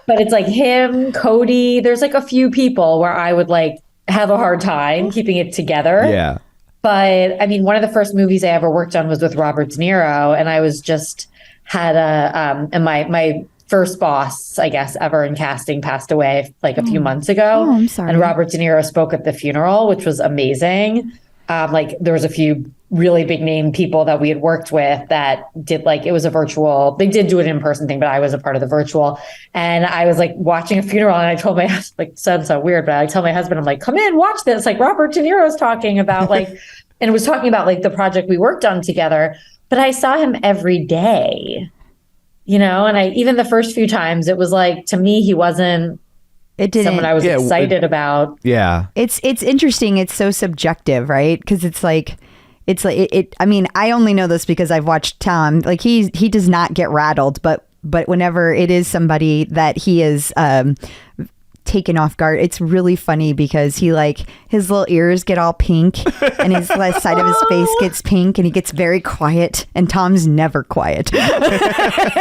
But it's like him, Cody. There's like a few people where I would like have a hard time keeping it together. Yeah. But I mean, one of the first movies I ever worked on was with Robert De Niro, and I was just had and my first boss, I guess, ever in casting passed away like a few months ago. Oh, I'm sorry. And Robert De Niro spoke at the funeral, which was amazing. Like there was a few really big name people that we had worked with that did like, it was a virtual, they did do an in-person thing, but I was a part of the virtual. And I was like watching a funeral and I told my husband, like sounds so weird, but I tell my husband, I'm like, come in, watch this. Like Robert De Niro's talking about like, and it was talking about like the project we worked on together, but I saw him every day, and even the first few times it was like, to me, he wasn't someone I was excited about. Yeah. It's interesting. It's so subjective, right? Because it's like I mean, I only know this because I've watched Tom. Like he does not get rattled, but whenever it is somebody that he is taken off guard, it's really funny because he like his little ears get all pink and his left side of his face gets pink and he gets very quiet, and Tom's never quiet.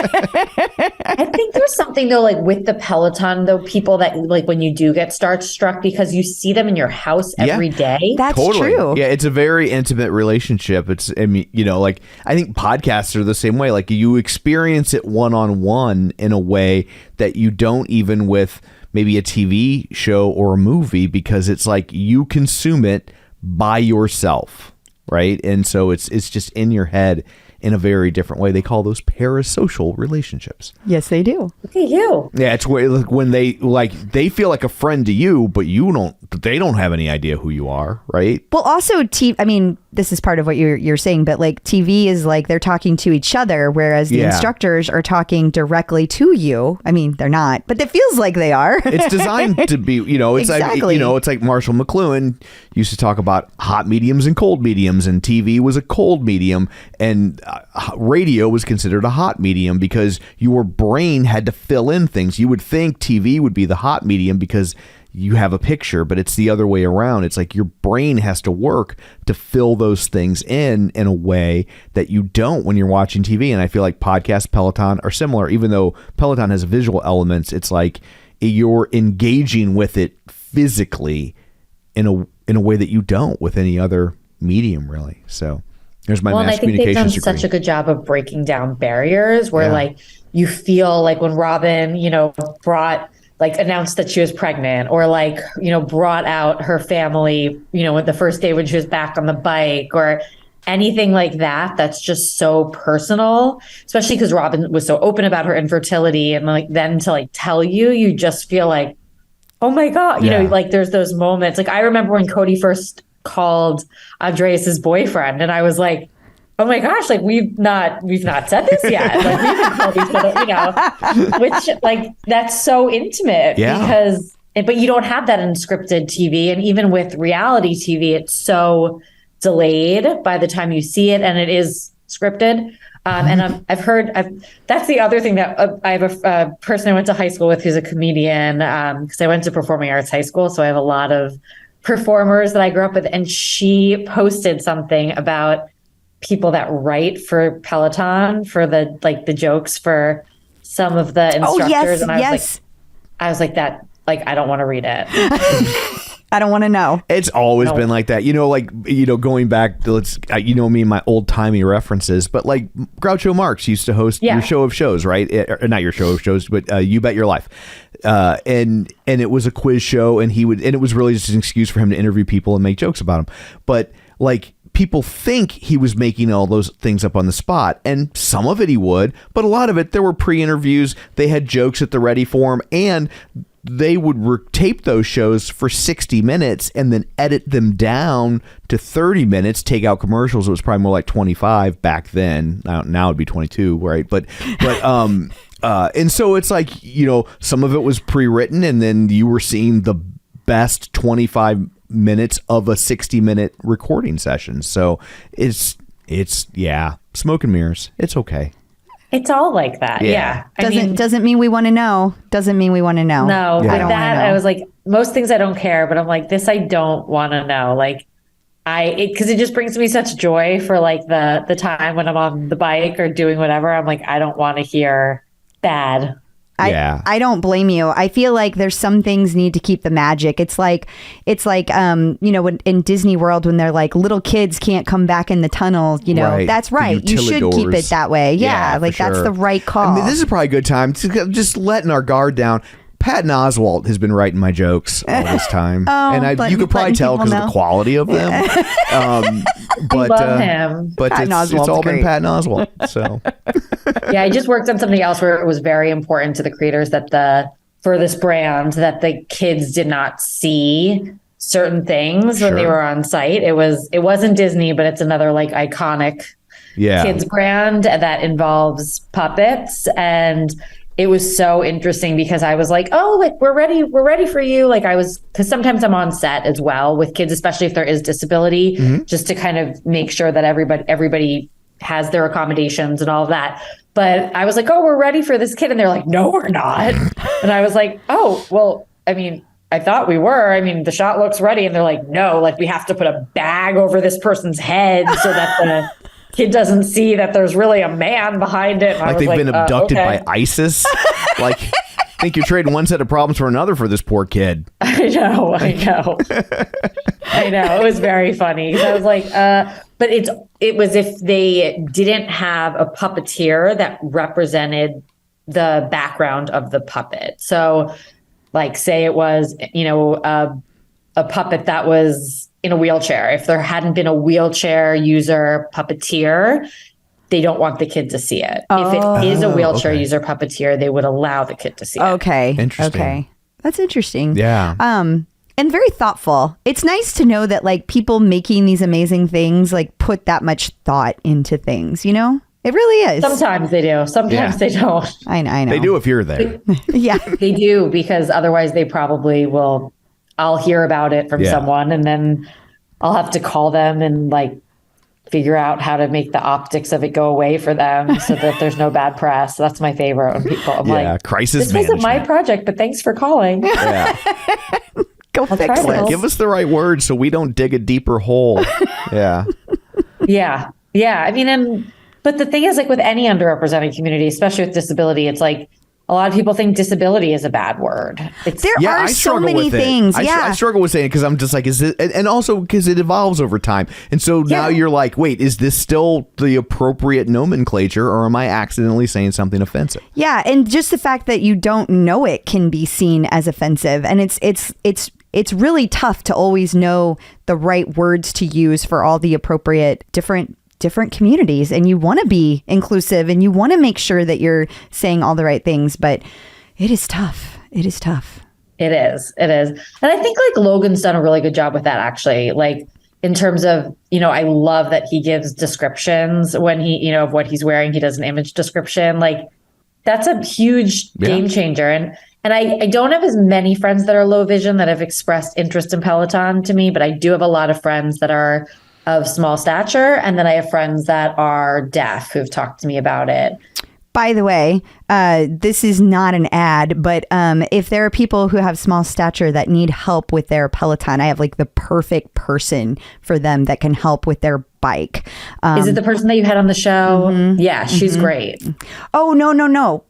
I think there's something though, like with the Peloton though, people that like when you do get starstruck because you see them in your house every day. That's Totally. true. Yeah, it's a very intimate relationship. I mean, like I think podcasts are the same way. Like you experience it one-on-one in a way that you don't even with maybe a TV show or a movie, because it's like you consume it by yourself, right? And so it's just in your head in a very different way. They call those parasocial relationships. Yes, they do. Look at you. Yeah, it's where when they feel like a friend to you, but they don't have any idea who you are, right? Well, also, I mean, this is part of what you're saying, but like TV is like they're talking to each other, whereas the instructors are talking directly to you. I mean, they're not, but it feels like they are. It's designed to be, it's Exactly. like, it's like Marshall McLuhan used to talk about hot mediums and cold mediums, and TV was a cold medium, and radio was considered a hot medium because your brain had to fill in things. You would think TV would be the hot medium because you have a picture, but it's the other way around. It's like your brain has to work to fill those things in a way that you don't when you're watching TV. And I feel like podcast, Peloton are similar. Even though Peloton has visual elements, it's like you're engaging with it physically in a way that you don't with any other medium, really. So there's my mass I think they've done communications degree. such a good job of breaking down barriers where like you feel like when Robin, announced that she was pregnant, or brought out her family, with the first day when she was back on the bike, or anything like that. That's just so personal, especially because Robin was so open about her infertility, and then to tell you just feel like, oh my God, there's those moments. Like I remember when Cody first called Andreas's boyfriend, and I was like, oh my gosh, we've not said this yet. We haven't called each other, which that's so intimate because but you don't have that in scripted TV. And even with reality TV, it's so delayed by the time you see it, and it is scripted. And I've heard that's the other thing that I have a person I went to high school with who's a comedian, because I went to performing arts high school. So I have a lot of performers that I grew up with. And she posted something about people that write for Peloton for the jokes for some of the instructors. Yes, and I was like that, like, I don't want to read it. I don't want to know. It's always been like that. Going back to me and my old timey references, but like Groucho Marx used to host your show of shows, right? Not your show of shows, but You Bet Your Life. And it was a quiz show, and it was really just an excuse for him to interview people and make jokes about them. But like, people think he was making all those things up on the spot, and some of it he would, but a lot of it, there were pre-interviews. They had jokes at the ready for him, and they would tape those shows for 60 minutes and then edit them down to 30 minutes, take out commercials. It was probably more like 25 back then. Now it'd be 22, right? But and so it's like, some of it was pre-written, and then you were seeing the best 25 minutes of a 60-minute recording session. So it's smoke and mirrors. It's okay. It's all like that. Yeah. Doesn't mean we want to know. Doesn't mean we want to know. No, with that, I was like, most things I don't care, but I'm like, this I don't want to know. Like, because it just brings me such joy for like the time when I'm on the bike or doing whatever. I'm like, I don't want to hear bad. I don't blame you. I feel like there's some things need to keep the magic. It's like when in Disney World, when they're like, little kids can't come back in the tunnel, right. That's right. You should keep it that way. Yeah, like that's the right call. I mean, this is probably a good time to just letting our guard down. Patton Oswalt has been writing my jokes all this time, and you could probably tell because of the quality of them. But I love him. But it's all been Patton Oswalt. So yeah, I just worked on something else where it was very important to the creators that for this brand that the kids did not see certain things when they were on site. It wasn't Disney, but it's another like iconic kids brand that involves puppets. And it was so interesting because I was like, oh, like we're ready for you. Like because sometimes I'm on set as well with kids, especially if there is disability, just to kind of make sure that everybody has their accommodations and all of that. But I was like, oh, we're ready for this kid. And they're like, no, we're not. And I was like, oh, well, I mean, I thought we were. I mean, the shot looks ready. And they're like, no, like we have to put a bag over this person's head so that the kid doesn't see that there's really a man behind it. And like they've been abducted by ISIS. Like, I think you're trading one set of problems for another for this poor kid. I know. I know. It was very funny. So I was like, but it was if they didn't have a puppeteer that represented the background of the puppet. So like, say it was, a puppet that was in a wheelchair. If there hadn't been a wheelchair user puppeteer, they don't want the kid to see it. If it is a wheelchair user puppeteer, they would allow the kid to see it. Okay. Interesting. Okay. That's interesting. Yeah. And very thoughtful. It's nice to know that like people making these amazing things like put that much thought into things, It really is. Sometimes they do. Sometimes they don't. I know. They do if you're there. Yeah. They do, because otherwise they probably will. I'll hear about it from someone, and then I'll have to call them and like figure out how to make the optics of it go away for them so that there's no bad press. That's my favorite when people, I'm like, crisis this management. wasn't my project, but thanks for calling. Yeah. Go fix it. Give us the right words so we don't dig a deeper hole. Yeah. Yeah. I mean, but the thing is, like with any underrepresented community, especially with disability, it's like a lot of people think disability is a bad word. There are so many things. I struggle with saying it because I'm just like, is it? And also because it evolves over time. And so now you're like, wait, is this still the appropriate nomenclature, or am I accidentally saying something offensive? Yeah, and just the fact that you don't know it can be seen as offensive, and it's really tough to always know the right words to use for all the appropriate different communities, and you want to be inclusive and you want to make sure that you're saying all the right things, but it is tough. It is. And I think like Logan's done a really good job with that, actually, like in terms of, I love that he gives descriptions when he, of what he's wearing. He does an image description. Like that's a huge game changer. And And I don't have as many friends that are low vision that have expressed interest in Peloton to me, but I do have a lot of friends that are of small stature. And then I have friends that are deaf who've talked to me about it. By the way, this is not an ad, but if there are people who have small stature that need help with their Peloton, I have like the perfect person for them that can help with their bike. Is it the person that you had on the show? Mm-hmm. Yeah, she's great. Oh, no.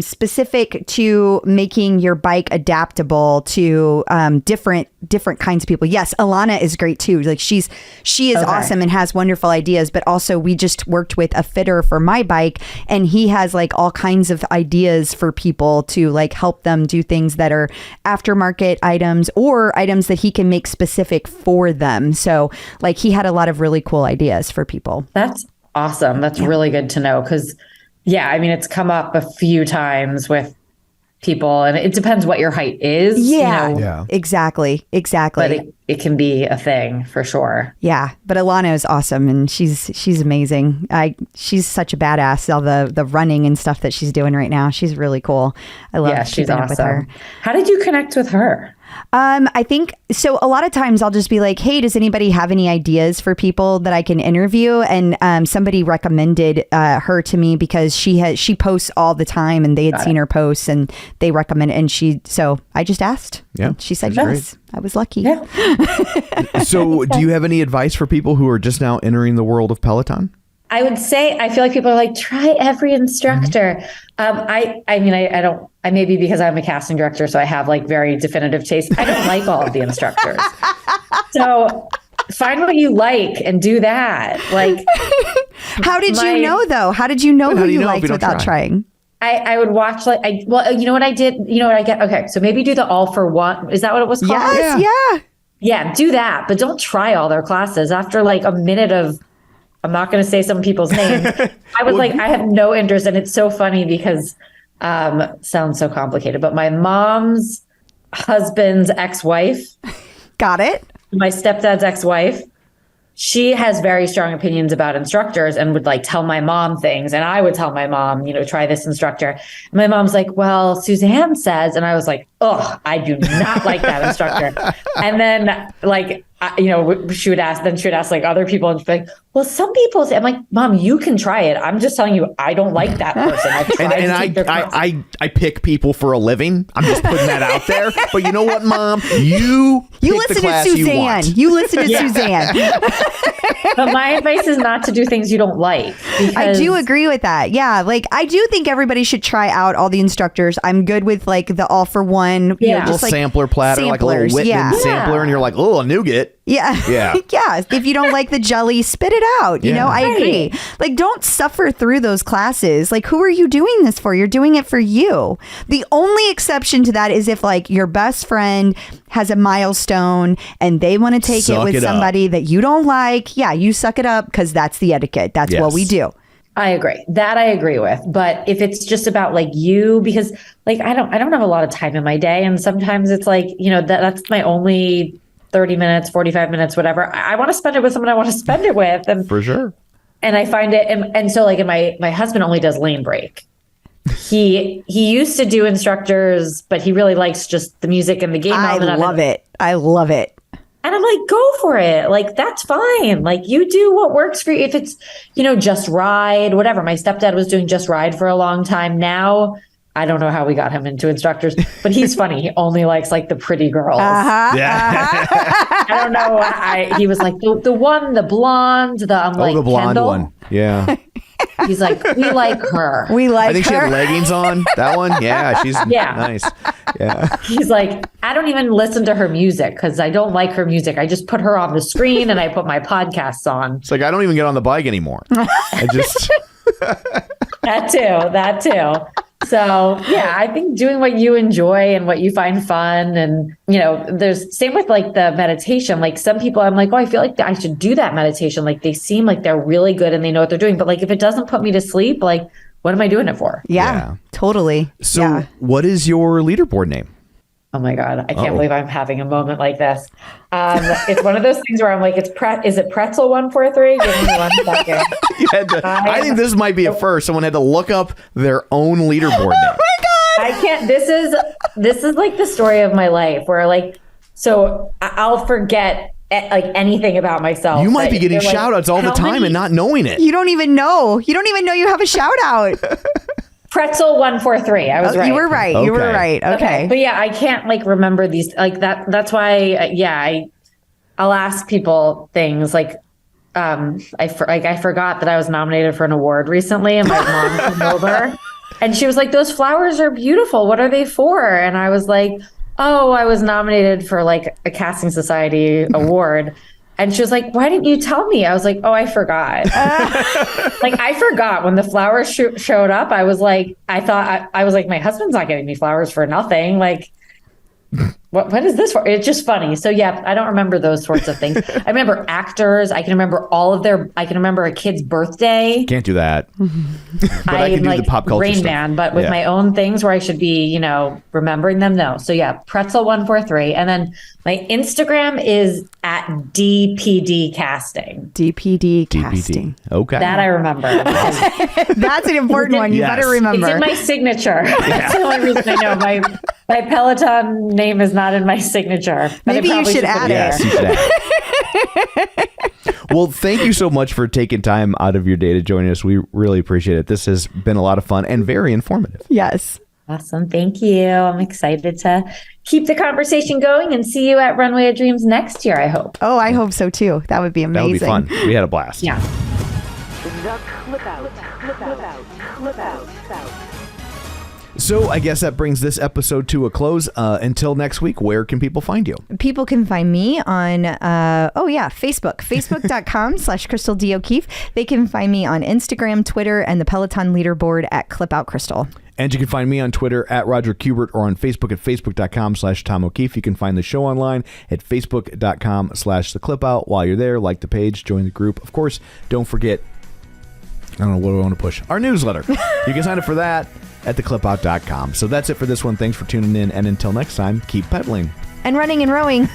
Specific to making your bike adaptable to different kinds of people. Yes, Alana is great too. Like she is awesome and has wonderful ideas, but also we just worked with a fitter for my bike, and he has like all kinds of ideas for people to like help them do things that are aftermarket items or items that he can make specific for them. So like he had a lot of really cool ideas for people. That's awesome. That's really good to know because, yeah, I mean, it's come up a few times with people, and it depends what your height is. Yeah, exactly. But it can be a thing for sure. Yeah, but Alana is awesome, and she's amazing. She's such a badass. All the running and stuff that she's doing right now, she's really cool. I love she's keeping up with her. How did you connect with her? I think so. A lot of times I'll just be like, hey, does anybody have any ideas for people that I can interview? And somebody recommended her to me because she posts all the time and they had seen her posts and they recommended, and so I just asked. Yeah. She said yes. I was lucky. Yeah. So do you have any advice for people who are just now entering the world of Peloton? I would say, I feel like people are like, try every instructor. I don't, maybe because I'm a casting director, so I have like very definitive taste. I don't like all of the instructors. So find what you like and do that. Like, how did you know though? How did you know who you liked without trying? I would watch you know what I did? You know what I get? Okay. So maybe do the all for one. Is that what it was called? Yes, yeah. Yeah, do that. But don't try all their classes. After like a minute of, I'm not going to say some people's names. I was I have no interest. And it's so funny because sounds so complicated, but my mom's husband's ex-wife. Got it. My stepdad's ex-wife. She has very strong opinions about instructors and would like tell my mom things. And I would tell my mom, try this instructor. And my mom's like, well, Suzanne says, and I was like, oh, I do not like that instructor. And then she would ask like other people and she'd be like, well, some people say, I'm like, Mom, you can try it. I'm just telling you, I don't like that person. I've tried I pick people for a living. I'm just putting that out there. But you know what, Mom? You listen to Suzanne. You listen to Suzanne. But my advice is not to do things you don't like. I do agree with that. Yeah. Like I do think everybody should try out all the instructors. I'm good with like the all for one, just like sampler platter, samplers. Like a little Whitman sampler. And you're like, oh, a nougat. Yeah. Yeah. Yeah. If you don't like the jelly, spit it out. I agree. Like, don't suffer through those classes. Like, who are you doing this for? You're doing it for you. The only exception to that is if like your best friend has a milestone and they want to take it with somebody that you don't like. Yeah, you suck it up because that's the etiquette. That's what we do. I agree. That I agree with. But if it's just about like you, because like I don't have a lot of time in my day, and sometimes it's like, that's my only 30 minutes, 45 minutes, whatever. I want to spend it with someone I want to spend it with. And for sure. And I find it, and so like, my husband only does lane break. He used to do instructors, but he really likes just the music and the game. I love it. And I'm like, go for it. Like, that's fine. Like, you do what works for you. If it's, Just Ride, whatever. My stepdad was doing Just Ride for a long time. Now, I don't know how we got him into instructors, but he's funny. He only likes like the pretty girls. I don't know. He was like the blonde, the blonde Kendall. One. Yeah. He's like, we like her. I think she had leggings on. That one. Yeah. She's nice. Yeah. He's like, I don't even listen to her music because I don't like her music. I just put her on the screen and I put my podcasts on. It's like, I don't even get on the bike anymore. I just. That too. So yeah, I think doing what you enjoy and what you find fun, and there's same with like the meditation. Like some people, I'm like, oh, I feel like I should do that meditation. Like they seem like they're really good and they know what they're doing. But like if it doesn't put me to sleep, like what am I doing it for? Yeah. Totally. So what is your leaderboard name? Oh my God, I can't believe I'm having a moment like this. It's one of those things where I'm like, is it Pretzel 143? Give me 1 second. I think this might be a first. Someone had to look up their own leaderboard name. Oh my I can't. This is like the story of my life where like, so I'll forget anything about myself. You might be getting like, shout outs all the time and not knowing it. You don't even know. You don't even know you have a shout out. Pretzel 143. I was right. You were right. Okay. You were right. Okay. But yeah, I can't like remember these like that. That's why, I'll ask people things like, I forgot that I was nominated for an award recently, and my mom came over, and she was like, "Those flowers are beautiful. What are they for?" And I was like, "Oh, I was nominated for like a Casting Society award." And she was like, "Why didn't you tell me?" I was like, "Oh, I forgot." Like I forgot when the flowers showed up. I was like, I was like, my husband's not getting me flowers for nothing. Like. What is this for? It's just funny. So yeah, I don't remember those sorts of things. I remember actors. I can remember I can remember a kid's birthday. Can't do that. But I can do like the pop culture Rain stuff. Man, but with my own things where I should be, remembering them. No. So yeah, Pretzel 143. And then my Instagram is at DPD Casting. DPD casting. Okay. That I remember. That's an important one. You Yes. better remember. It's in my signature. That's the only reason I know my Peloton name is not in my signature. But Maybe I you probably should put add it Yes, there. you should have. Well, thank you so much for taking time out of your day to join us. We really appreciate it. This has been a lot of fun and very informative. Yes. Awesome. Thank you. I'm excited to keep the conversation going and see you at Runway of Dreams next year, I hope. Oh, I hope so too. That would be That amazing. would be fun. We had a blast. Yeah. So I guess that brings this episode to a close. Until next week, where can people find you? People can find me on, Facebook, facebook.com/Crystal D. O'Keefe. They can find me on Instagram, Twitter, and the Peloton leaderboard at ClipOutCrystal. And you can find me on Twitter at Roger Kubert or on Facebook at facebook.com/Tom O'Keefe. You can find the show online at facebook.com/The Clip Out. While you're there, like the page, join the group. Of course, don't forget, I don't know what do I want to push, our newsletter. You can sign up for that at theclipout.com. So that's it for this one. Thanks for tuning in. And until next time, keep pedaling. And running and rowing.